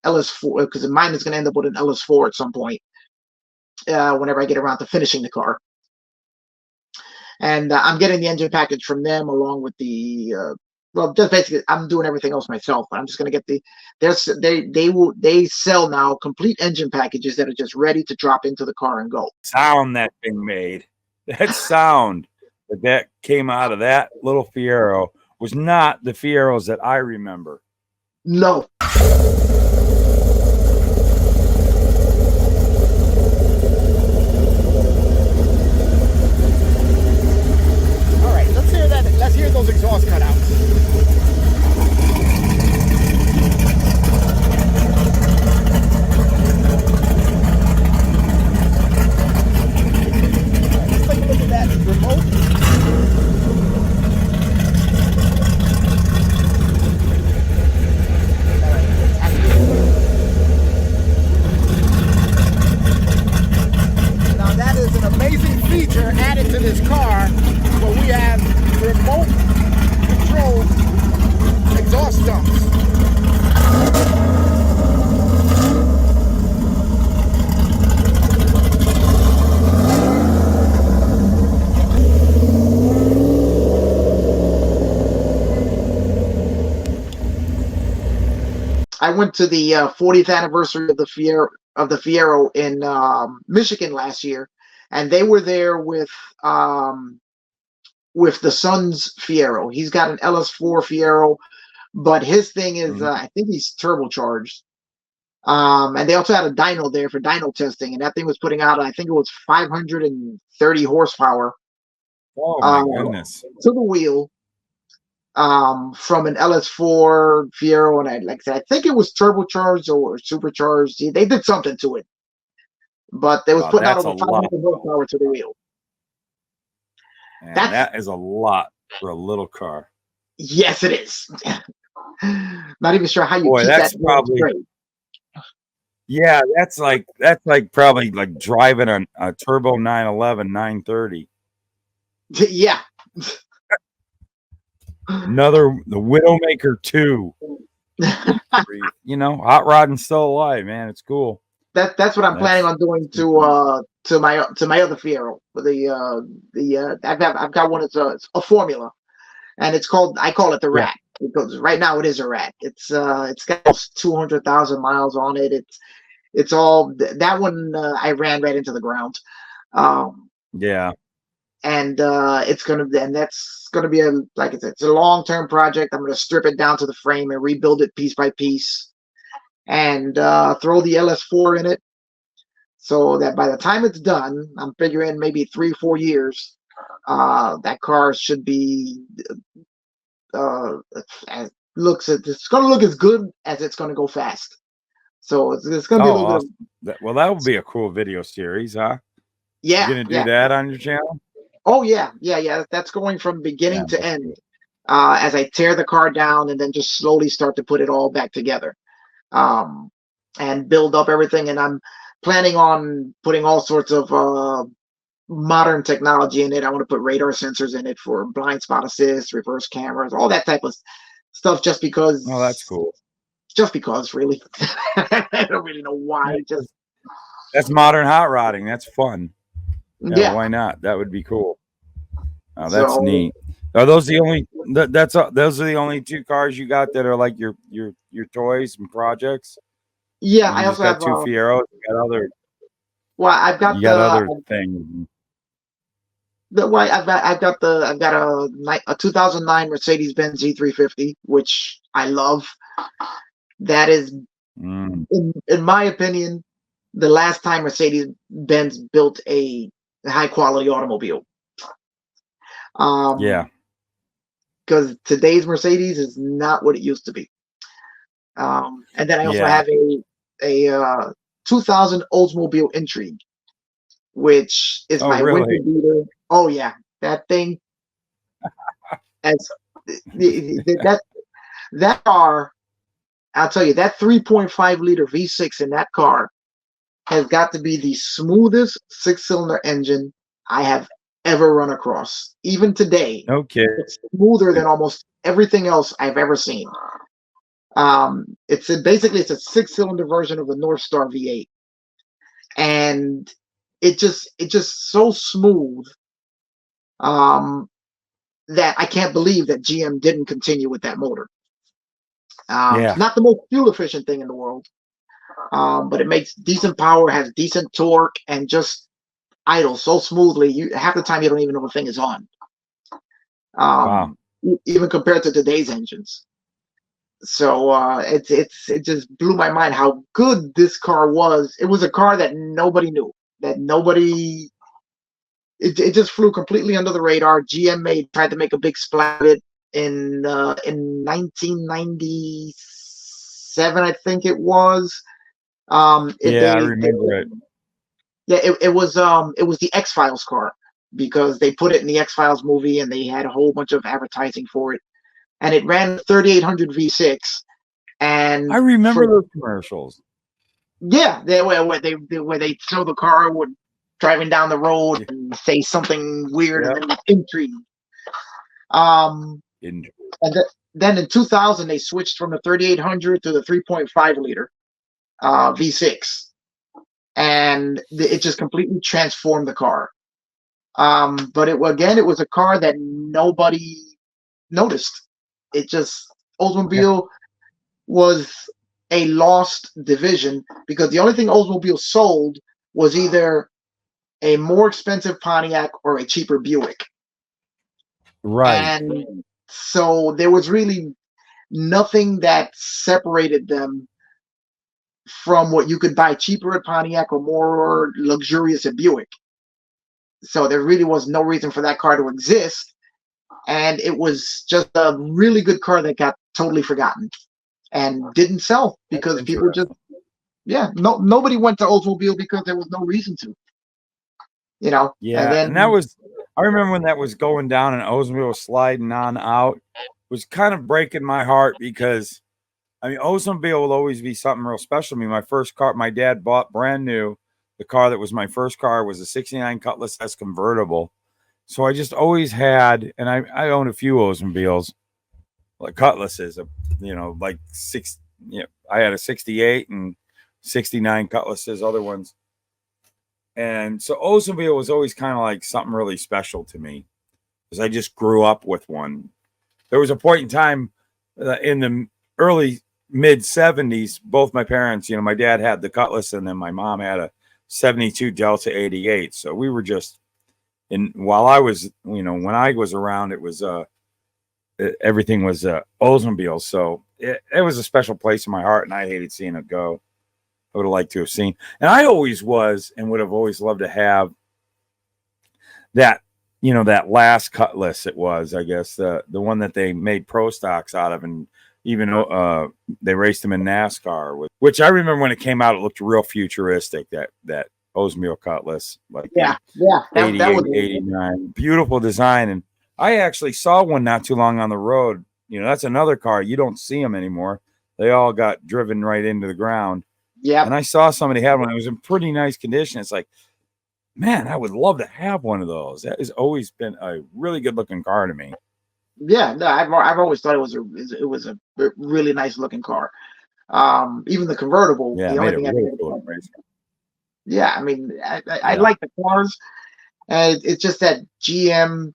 LS4, because mine is going to end up with an LS4 at some point whenever I get around to finishing the car. And I'm getting the engine package from them along with the just basically I'm doing everything else myself. But I'm just going to get they sell now complete engine packages that are just ready to drop into the car and go. Sound that thing made. That sound that came out of that little Fiero was not the Fieros that I remember. No. Let's hear those exhaust cutouts. Let's take a look at that remote. Now that is an amazing feature added to this car where we have remote control exhaust dumps. I went to the 40th anniversary of the Fiero in Michigan last year, and they were there with the son's Fiero. He's got an LS4 Fiero, but his thing is I think he's turbocharged. And they also had a dyno there for dyno testing, and that thing was putting out, I think it was 530 horsepower. Oh my goodness! To the wheel. From an LS4 Fiero, and like I said, I think it was turbocharged or supercharged. They did something to it, but they was putting out over 500 horsepower to the wheel. Man, that is a lot for a little car. Yes, it is. Not even sure how you keep that's that probably straight. Yeah, that's like probably like driving a turbo 911 930. Yeah. The Widowmaker 2. You know, hot rod and still alive, man. It's cool. That's what I'm planning on doing to my other Fiero. I've got one. It's a formula, and I call it the Rat because right now it is a Rat. It's got 200,000 miles on it. It's all that one. I ran right into the ground. Yeah. And that's gonna be like I said, it's a long-term project. I'm gonna strip it down to the frame and rebuild it piece by piece, and throw the LS4 in it. so that by the time it's done, I'm figuring maybe 3-4 years, that car should be as it's going to look as good as it's going to go fast. So it's going to be a Oh, little bit of awesome. Well, that would be a cool video series, huh? You're yeah, gonna do yeah. that on your channel? Oh yeah. That's going from Yeah, beginning to that's end. cool. As I tear the car down and then just slowly start to put it all back together, and build up everything. And I'm planning on putting all sorts of modern technology in it. I want to put radar sensors in it for blind spot assist, reverse cameras, all that type of stuff. Oh, that's cool. Just because, really. I don't really know why. Just That's modern hot rodding. That's fun. Yeah, yeah. why not? That would be cool. Oh, that's So neat. Are those the only those are the only two cars you got that are like your toys and projects? yeah, I You just also got have two Fieros. well, I've got You got other things. I've got a 2009 Mercedes-Benz E350, which I love. That is, Mm, in my opinion, the last time Mercedes-Benz built a high quality automobile. yeah. Because today's Mercedes is not what it used to be. And then I also Yeah. have a 2000 Oldsmobile Intrigue, which is Oh, my winter really? beater. Oh yeah, that thing. As that that car, I'll tell you, that 3.5 liter V6 in that car has got to be the smoothest 6-cylinder engine I have ever run across. Even today, Okay. it's smoother than almost everything else I've ever seen. Basically it's a 6-cylinder version of the North Star V8, and it just so smooth, um, that I can't believe that GM didn't continue with that motor. It's Yeah. not the most fuel efficient thing in the world, but it makes decent power, has decent torque, and just idles so smoothly. You half the time you don't even know the thing is on. Wow. Even compared to today's engines. So it just blew my mind how good this car was. It was a car that nobody knew, that nobody. It just flew completely under the radar. GM tried to make a big splash of it in 1997, I think it was. Yeah, I They remember it. Yeah, it was the X Files car, because they put it in the X Files movie and they had a whole bunch of advertising for it, and it ran 3800 V6. I And remember for those commercials. yeah, where they show the car with driving down the road Yeah. and say something weird, Yeah. and then intrigue. Um, In- then in 2000 they switched from the 3800 to the 3.5 liter V6, and it just completely transformed the car. But it was a car that nobody noticed. It just Yeah. Oldsmobile was a lost division, because the only thing Oldsmobile sold was either a more expensive Pontiac or a cheaper Buick. Right. And so there was really nothing that separated them from what you could buy cheaper at Pontiac or more luxurious at Buick. So there really was no reason for that car to exist. And it was just a really good car that got totally forgotten and didn't sell, That's because people just, interesting. nobody went to Oldsmobile because there was no reason to, and Yeah, and that then was I remember when that was going down and Oldsmobile was sliding on out. It was kind of breaking my heart because I mean Oldsmobile will always be something real special to me. My first car my dad bought brand new. The car that was my first car was a 69 Cutlass S convertible. So I just always had, and I own a few Oldsmobiles, like Cutlasses, like I had a 68 and 69 Cutlasses, other ones. And so Oldsmobile was always kind of like something really special to me because I just grew up with one. There was a point in time in the early mid 70s, both my parents, my dad had the Cutlass and then my mom had a 72 Delta 88. So we were just while I was, when I was around, it was everything was Oldsmobile. So it was a special place in my heart and I hated seeing it go. I would have liked to have seen. And I always was and would have always loved to have that, that last Cutlass. It was, I guess, the one that they made pro stocks out of, and even they raced them in NASCAR with, which I remember when it came out, it looked real futuristic. That Oldsmobile Cutlass, like Yeah, that 88, was 89, beautiful design. And I actually saw one not too long on the road. That's another car. You don't see them anymore. They all got driven right into the ground. yeah. And I saw somebody had one. It was in pretty nice condition. It's like, man, I would love to have one of those. That has always been a really good looking car to me. Yeah, no, I've always thought it was a really nice looking car. Even the convertible. Yeah, The it only made it thing really cool. yeah, I mean, I Yeah. like the cars. It's just that GM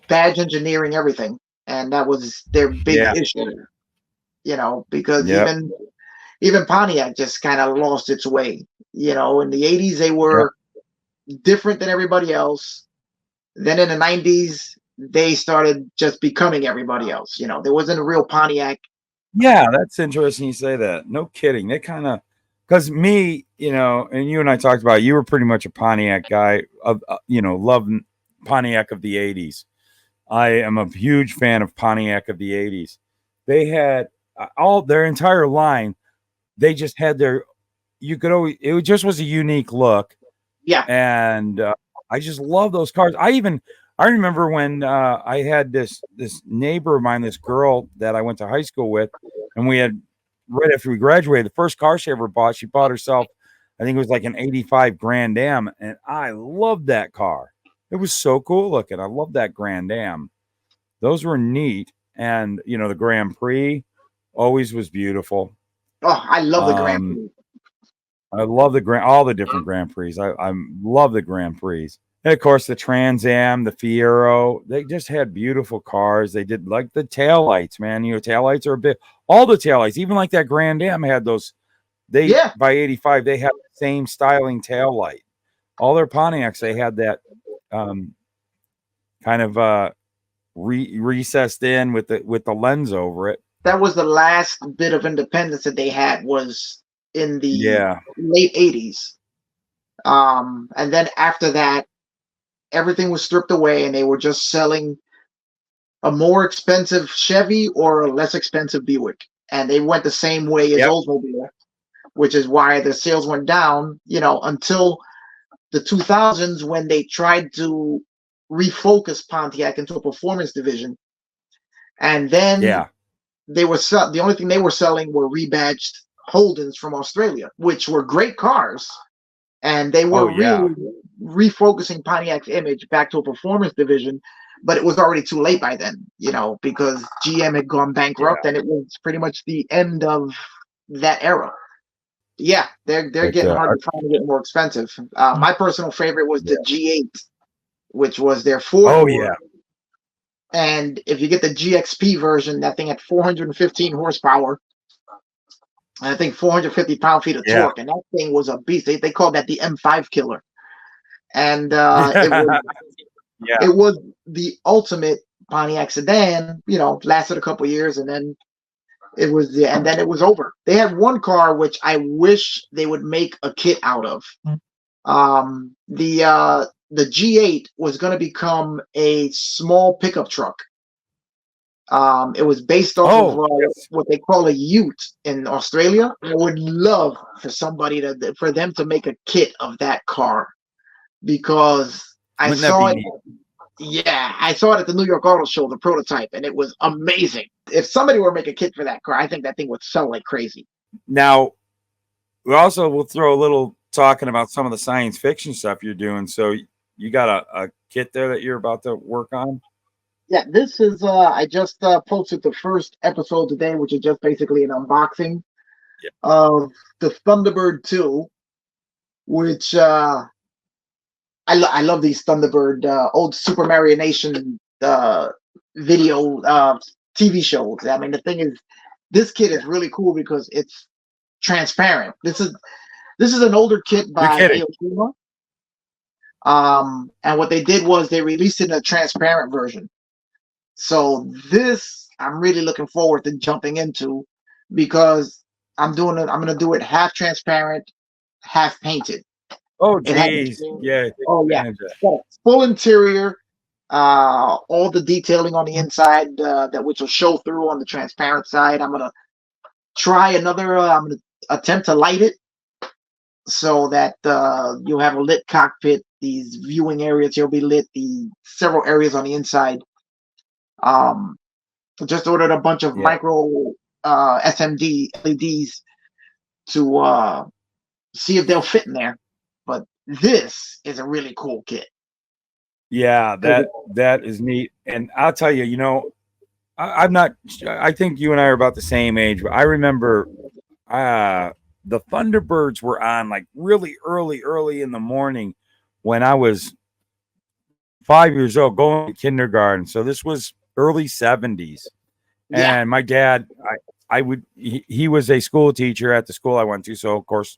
badge engineering everything, and that was their big Yeah. issue. Because Yep. even Pontiac just kind of lost its way. In the 80s they Yep. were different than everybody else. Then in the 90s they started just becoming everybody else. There wasn't a real Pontiac. Yeah, that's interesting you say that. No kidding. They kind of, because me, and you and I talked about it, you were pretty much a Pontiac guy of, loving Pontiac of the 80s. I am a huge fan of Pontiac of the 80s. They had all their entire line. They just had you could always, it just was a unique look. Yeah. And I just love those cars. I remember when I had this neighbor of mine, this girl that I went to high school with, and we had, right after we graduated, the first car she ever bought, she bought herself, I think it was like an 85 Grand Am, and I loved that car. It was so cool looking. I loved that Grand Am. Those were neat. And, the Grand Prix always was beautiful. Oh, I love the Grand Prix. I love all the different Grand Prix. I love the Grand Prix. And of course, the Trans Am, the Fiero, they just had beautiful cars. They did like the taillights, man. Taillights are a bit, all the taillights, even like that Grand Am had those. By 85, they had the same styling taillight. All their Pontiacs, they had that kind of recessed in with the lens over it. That was the last bit of independence that they had, was in the late 80s. And then after that, everything was stripped away and they were just selling a more expensive Chevy or a less expensive Buick. And they went the same way as Oldsmobile, which is why the sales went down, until the 2000s, when they tried to refocus Pontiac into a performance division. And then they were the only thing they were selling were rebadged Holdens from Australia, which were great cars. And they were really refocusing Pontiac's image back to a performance division, but it was already too late by then, because GM had gone bankrupt and it was pretty much the end of that era. Yeah, they're getting hard to find, getting more expensive. My personal favorite was the G8, which was their four. And if you get the GXP version, that thing had 415 horsepower. And I think 450 pound-feet of torque, and that thing was a beast. They called that the M5 killer, and it was the ultimate Pontiac sedan. Lasted a couple years, and then it was over. They had one car which I wish they would make a kit out of. The G8 was going to become a small pickup truck. It was based off of what they call a ute in Australia. I would love for for them to make a kit of that car, because I saw it. Yeah, I saw it at the New York Auto Show, the prototype, and it was amazing. If somebody were to make a kit for that car, I think that thing would sell like crazy. Now, we'll throw a little talking about some of the science fiction stuff you're doing. So you got a kit there that you're about to work on? Yeah, this is, I just posted the first episode today, which is just basically an unboxing of the Thunderbird 2, which I love these Thunderbird, old Super Mario Nation video TV shows. I mean, the thing is, this kit is really cool because it's transparent. This is an older kit by AZLeo. And what they did was they released it in a transparent version. So this, I'm really looking forward to jumping into, because I'm gonna do it half transparent, half painted. Oh, It has geez. Yeah. Take oh yeah, advantage of that. got a full interior, all the detailing on the inside that which will show through on the transparent side. I'm gonna try another. I'm gonna attempt to light it so that you'll have a lit cockpit. These viewing areas will be lit. The several areas on the inside. Just ordered a bunch of Yeah. micro SMD LEDs to see if they'll fit in there. But this is a really cool kit. Yeah, that is neat. And I'll tell you, I'm not. I think you and I are about the same age. But I remember the Thunderbirds were on like really early in the morning when I was 5 years old, going to kindergarten. So this was early 70s. Yeah. And my dad, he was a school teacher at the school I went to. So of course,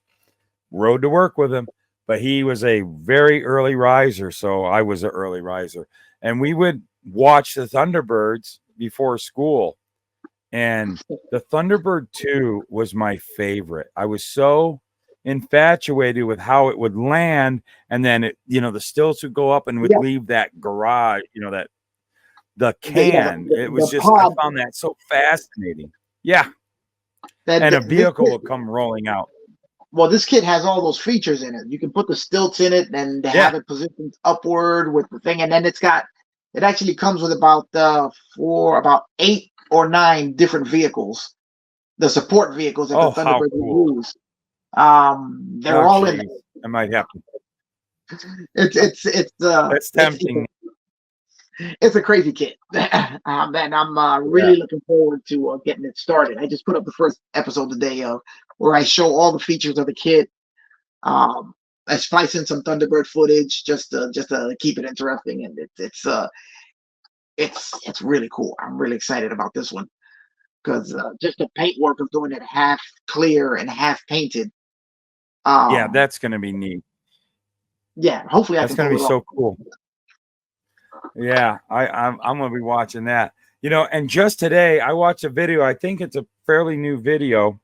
rode to work with him. But he was a very early riser, so I was an early riser. And we would watch the Thunderbirds before school. And the Thunderbird 2 was my favorite. I was so infatuated with how it would land, and then the stilts would go up and would leave that garage, that the can. It was just I found that so fascinating. Yeah. And a vehicle would come rolling out. Well, this kit has all those features in it. You can put the stilts in it and have it positioned upward with the thing, and then it actually comes with about 8 or 9 different vehicles, the support vehicles that the Thunderbird will use. They're all in there. It might happen. It's that's tempting. It's a crazy kit, and I'm really looking forward to getting it started. I just put up the first episode today where I show all the features of the kit. I splice in some Thunderbird footage just to keep it interesting, and it's really cool. I'm really excited about this one because just the paint work of doing it half clear and half painted. Yeah, that's gonna be neat. Yeah, hopefully that's gonna be so cool. Yeah, I'm gonna be watching that. And just today I watched a video. I think it's a fairly new video.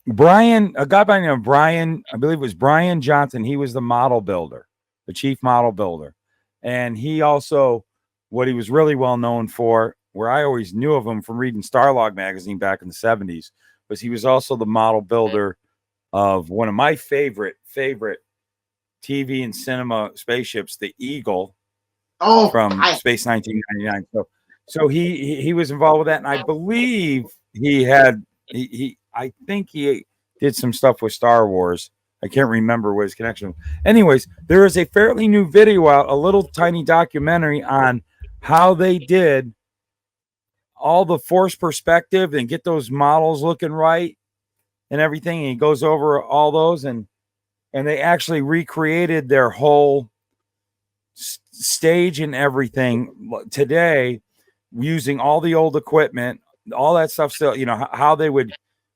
Brian, a guy by the name of Brian, I believe it was Brian Johnson. He was the model builder, the chief model builder, and he also, what he was really well known for, where I always knew of him from reading Starlog magazine back in the 70s, was he was also the model builder of one of my favorite TV and cinema spaceships, the Eagle. From Space 1999. So he was involved with that, and I believe I think he did some stuff with Star Wars. I can't remember what his connection was. Anyways, there is a fairly new video out, a little tiny documentary on how they did all the force perspective and get those models looking right and everything. And he goes over all those, and they actually recreated their whole stage and everything today using all the old equipment, all that stuff. Still, how they would,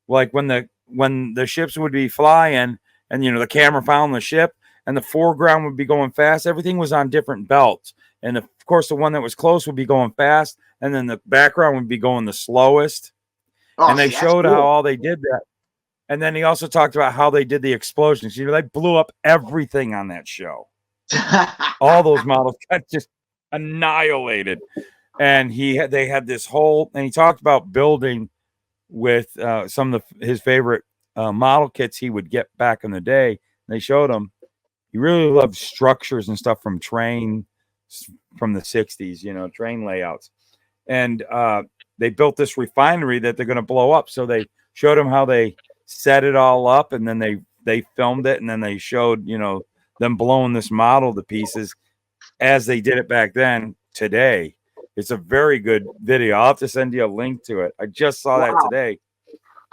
like when the ships would be flying and the camera found the ship and the foreground would be going fast, everything was on different belts, and of course the one that was close would be going fast, and then the background would be going the slowest. And they showed how all they did that. And then he also talked about how they did the explosions. They blew up everything on that show. All those models got just annihilated, and they had this whole, and he talked about building with some of his favorite model kits he would get back in the day. They showed him he really loved structures and stuff from the 60s, train layouts, and they built this refinery that they're going to blow up. So they showed him how they set it all up, and then they filmed it, and then they showed them blowing this model to pieces as they did it back then. Today, it's a very good video. I'll have to send you a link to it. I just saw that today,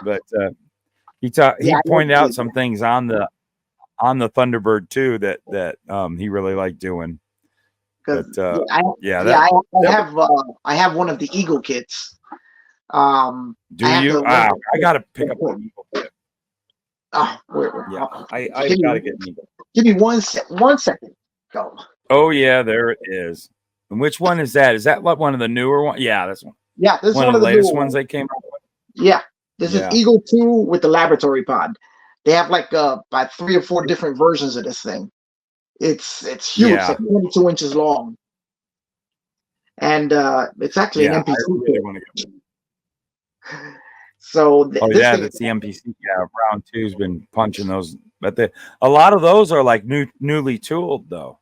but he pointed out some things on the Thunderbird 2 that he really liked doing. But I have one of the Eagle kits. Do you? I gotta pick up an Eagle kit. I gotta get an Eagle. Give me one second. Go. Oh yeah, there it is. And which one is that? Is that one of the newer ones? Yeah, that's one. Yeah, this is one of the latest ones they came out with. Yeah. This is Eagle 2 with the laboratory pod. They have like about 3 or 4 different versions of this thing. It's huge. It's like 22 inches long. And it's actually an MPC. I really want to get So this thing, that's the MPC. Yeah, Round 2's been punching those, but a lot of those are like newly tooled though.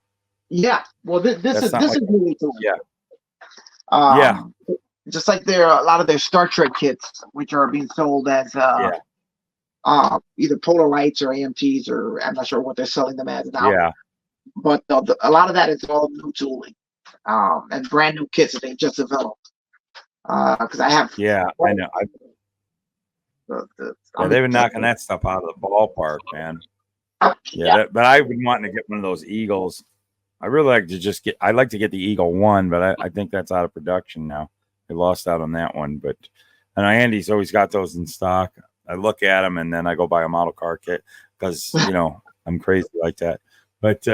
Yeah, well, this is newly tooled. Yeah, just like a lot of their Star Trek kits, which are being sold as either Polar Lights or AMTs, or I'm not sure what they're selling them as now. Yeah, but a lot of that is all new tooling and brand new kits that they just developed. Because I have, I know. They've been knocking that stuff out of the ballpark, man. But I've been wanting to get one of those Eagles. I really like to I'd like to get the Eagle 1, but I think that's out of production now. They lost out on that one, but Andy's always got those in stock. I look at them and then I go buy a model car kit because I'm crazy like that. But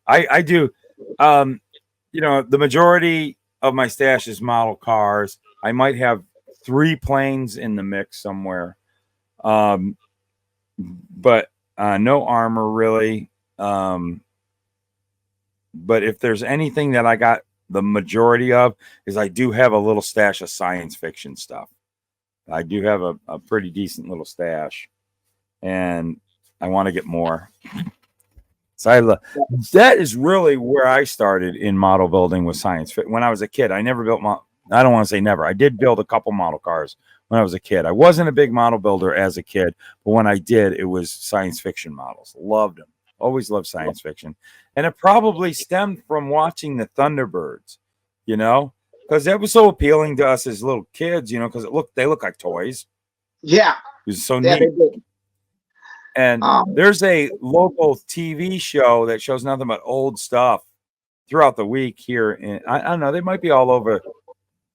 I do, the majority of my stash is model cars. I might have 3 planes in the mix somewhere, but no armor really. But if there's anything that I got the majority of is I do have a little stash of science fiction stuff. I do have a pretty decent little stash, and I want to get more. So that is really where I started in model building with science fiction. When I was a kid, I never built I don't want to say never. I did build a couple model cars when I was a kid. I wasn't a big model builder as a kid, but when I did, it was science fiction models. Loved them. Always loved science fiction. And it probably stemmed from watching the Thunderbirds, because that was so appealing to us as little kids, because they look like toys. Yeah. It was so neat. And there's a local TV show that shows nothing but old stuff throughout the week here. I don't know. They might be all over.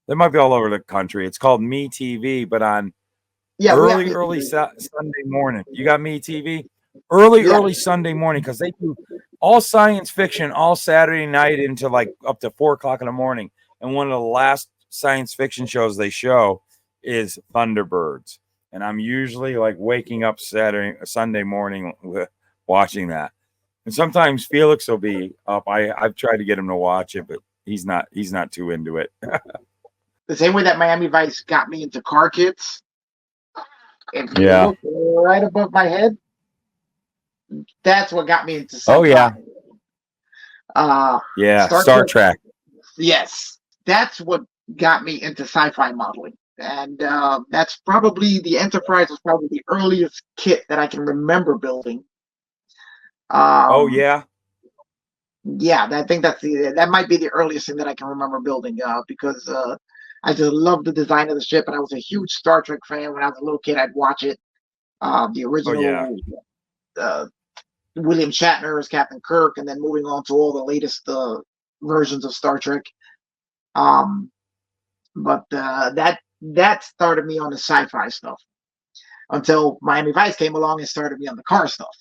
They might be all over the country. It's called Me TV, but on early Sunday morning. You got Me TV? Early Sunday morning, because they do all science fiction all Saturday night into like up to 4:00 in the morning. And one of the last science fiction shows they show is Thunderbirds. And I'm usually like waking up Sunday morning watching that. And sometimes Felix will be up. I've tried to get him to watch it, but he's not too into it. The same way that Miami Vice got me into car kits. If you look right above my head, that's what got me into sci-fi. Star Trek. Yes, that's what got me into sci-fi modeling. And that's probably the Enterprise was probably the earliest kit that I can remember building. Yeah, I think that might be the earliest thing that I can remember building because I just love the design of the ship, and I was a huge Star Trek fan. When I was a little kid, I'd watch it. The original William Shatner as Captain Kirk, and then moving on to all the latest versions of Star Trek. But that started me on the sci-fi stuff until Miami Vice came along and started me on the car stuff.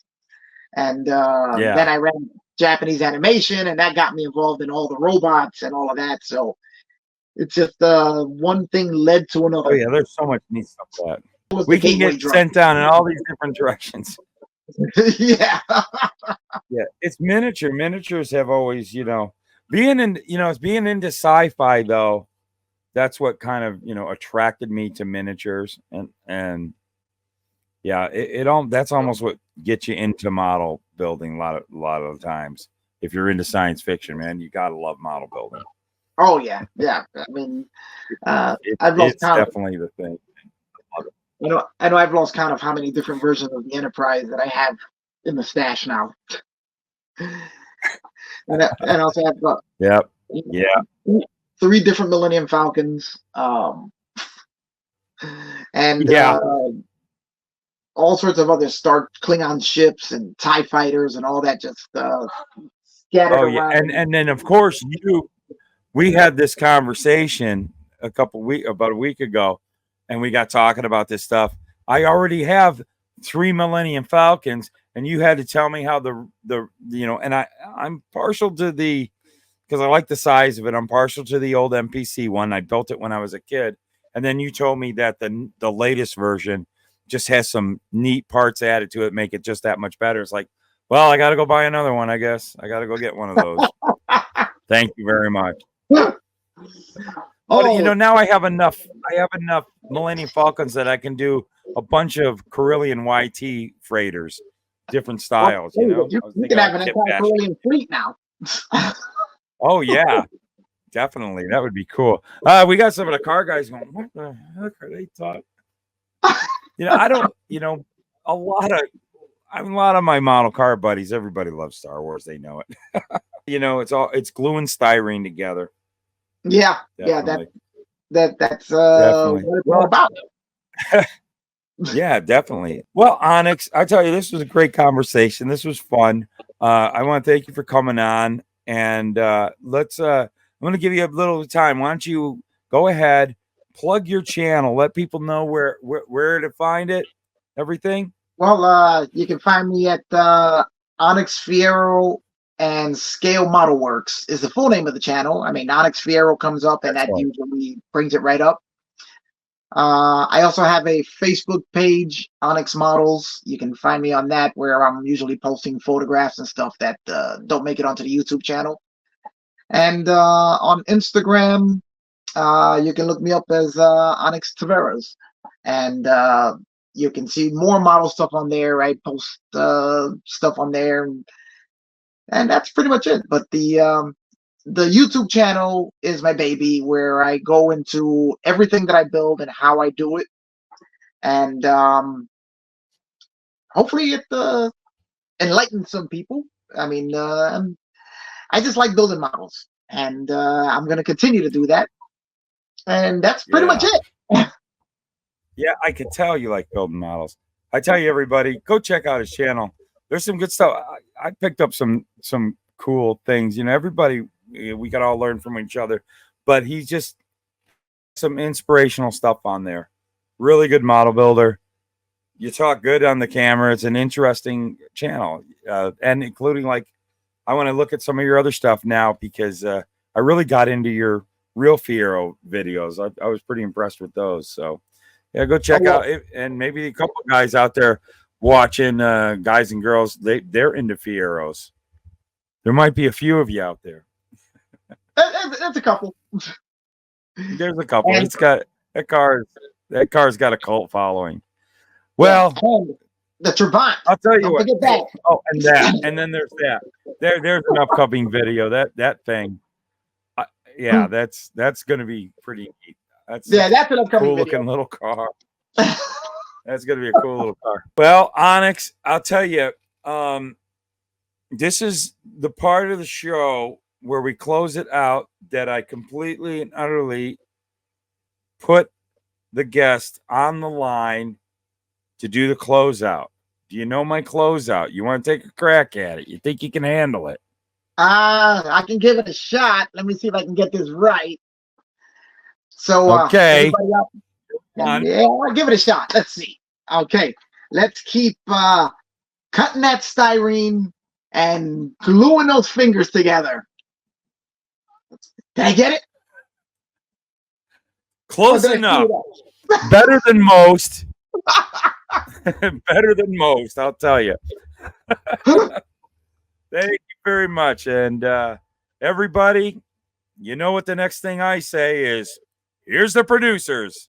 And then I read Japanese animation, and that got me involved in all the robots and all of that. So it's just one thing led to another. Oh yeah, there's so much neat stuff for that. We can get sent down in all these different directions. Yeah. It's miniature. Miniatures have always, being into sci-fi though. That's what kind of attracted me to miniatures, and that's almost what gets you into model building a lot of the times. If you're into science fiction, man, you gotta love model building. Oh yeah. I mean, I've lost count. Definitely the thing. I know I've lost count of how many different versions of the Enterprise that I have in the stash now. and I also have 3 different Millennium Falcons, and all sorts of other Klingon ships and TIE fighters and all that just scattered around. And then of course we had this conversation about a week ago, and we got talking about this stuff. I already have 3 Millennium Falcons, and you had to tell me how and I'm partial to because I like the size of it. I'm partial to the old MPC one. I built it when I was a kid. And then you told me that the latest version just has some neat parts added to it, make it just that much better. It's like, well, I got to go buy another one, I guess. I got to go get one of those. Thank you very much. But, you know, now I have enough Millennium Falcons that I can do a bunch of Carillion YT freighters, different styles, you know. You can have an entire Carillion fleet now. Oh yeah, definitely. That would be cool. We got some of the car guys going, what the heck are they talking? You know, I don't, you know, a lot of my model car buddies, everybody loves Star Wars. They know it. You know, it's glue and styrene together. Yeah, definitely. That's what it's all about. Yeah, definitely. Well, Onix, I tell you, this was a great conversation. This was fun. I want to thank you for coming on, and I'm going to give you a little time. Why don't you go ahead, plug your channel, let people know where to find it, everything. Well, you can find me at Onixfiero and Scale Model Works is the full name of the channel. I mean, Onixfiero comes up, and that usually brings it right up. I also have a Facebook page, Onix Models. You can find me on that, where I'm usually posting photographs and stuff that don't make it onto the YouTube channel. And on Instagram, you can look me up as Onix Taveras. And you can see more model stuff on there. I post stuff on there. And that's pretty much it. But the YouTube channel is my baby, where I go into everything that I build and how I do it. And hopefully it enlightens some people. I mean, I just like building models, and I'm going to continue to do that. And that's pretty much it. Yeah, I can tell you like building models. I tell you, everybody, go check out his channel. There's some good stuff. I picked up some cool things. You know, everybody, we could all learn from each other, but he's just some inspirational stuff on there. Really good model builder. You talk good on the camera. It's an interesting channel, and including like, I want to look at some of your other stuff now, because I really got into your real Fiero videos. I was pretty impressed with those. So yeah, go check out it, and maybe a couple of guys out there watching, guys and girls, they're into Fieros. There might be a few of you out there. That's a couple. There's a couple. It's got that car's got a cult following. Well, the Trabant. I'll tell you what. Oh, and then there's that. There's an upcoming video. That thing. Yeah, that's going to be pretty neat. That's an upcoming cool looking little car. That's going to be a cool little car. Well, Onix, I'll tell you, this is the part of the show where we close it out that I completely and utterly put the guest on the line to do the closeout. Do you know my closeout? You want to take a crack at it? You think you can handle it? I can give it a shot. Let me see if I can get this right. So, okay. Yeah, I'll give it a shot. Let's see. Okay. Let's keep cutting that styrene and gluing those fingers together. Did I get it? Close enough. Better than most. Better than most, I'll tell you. Thank you very much. And everybody, you know what the next thing I say is, here's the producers.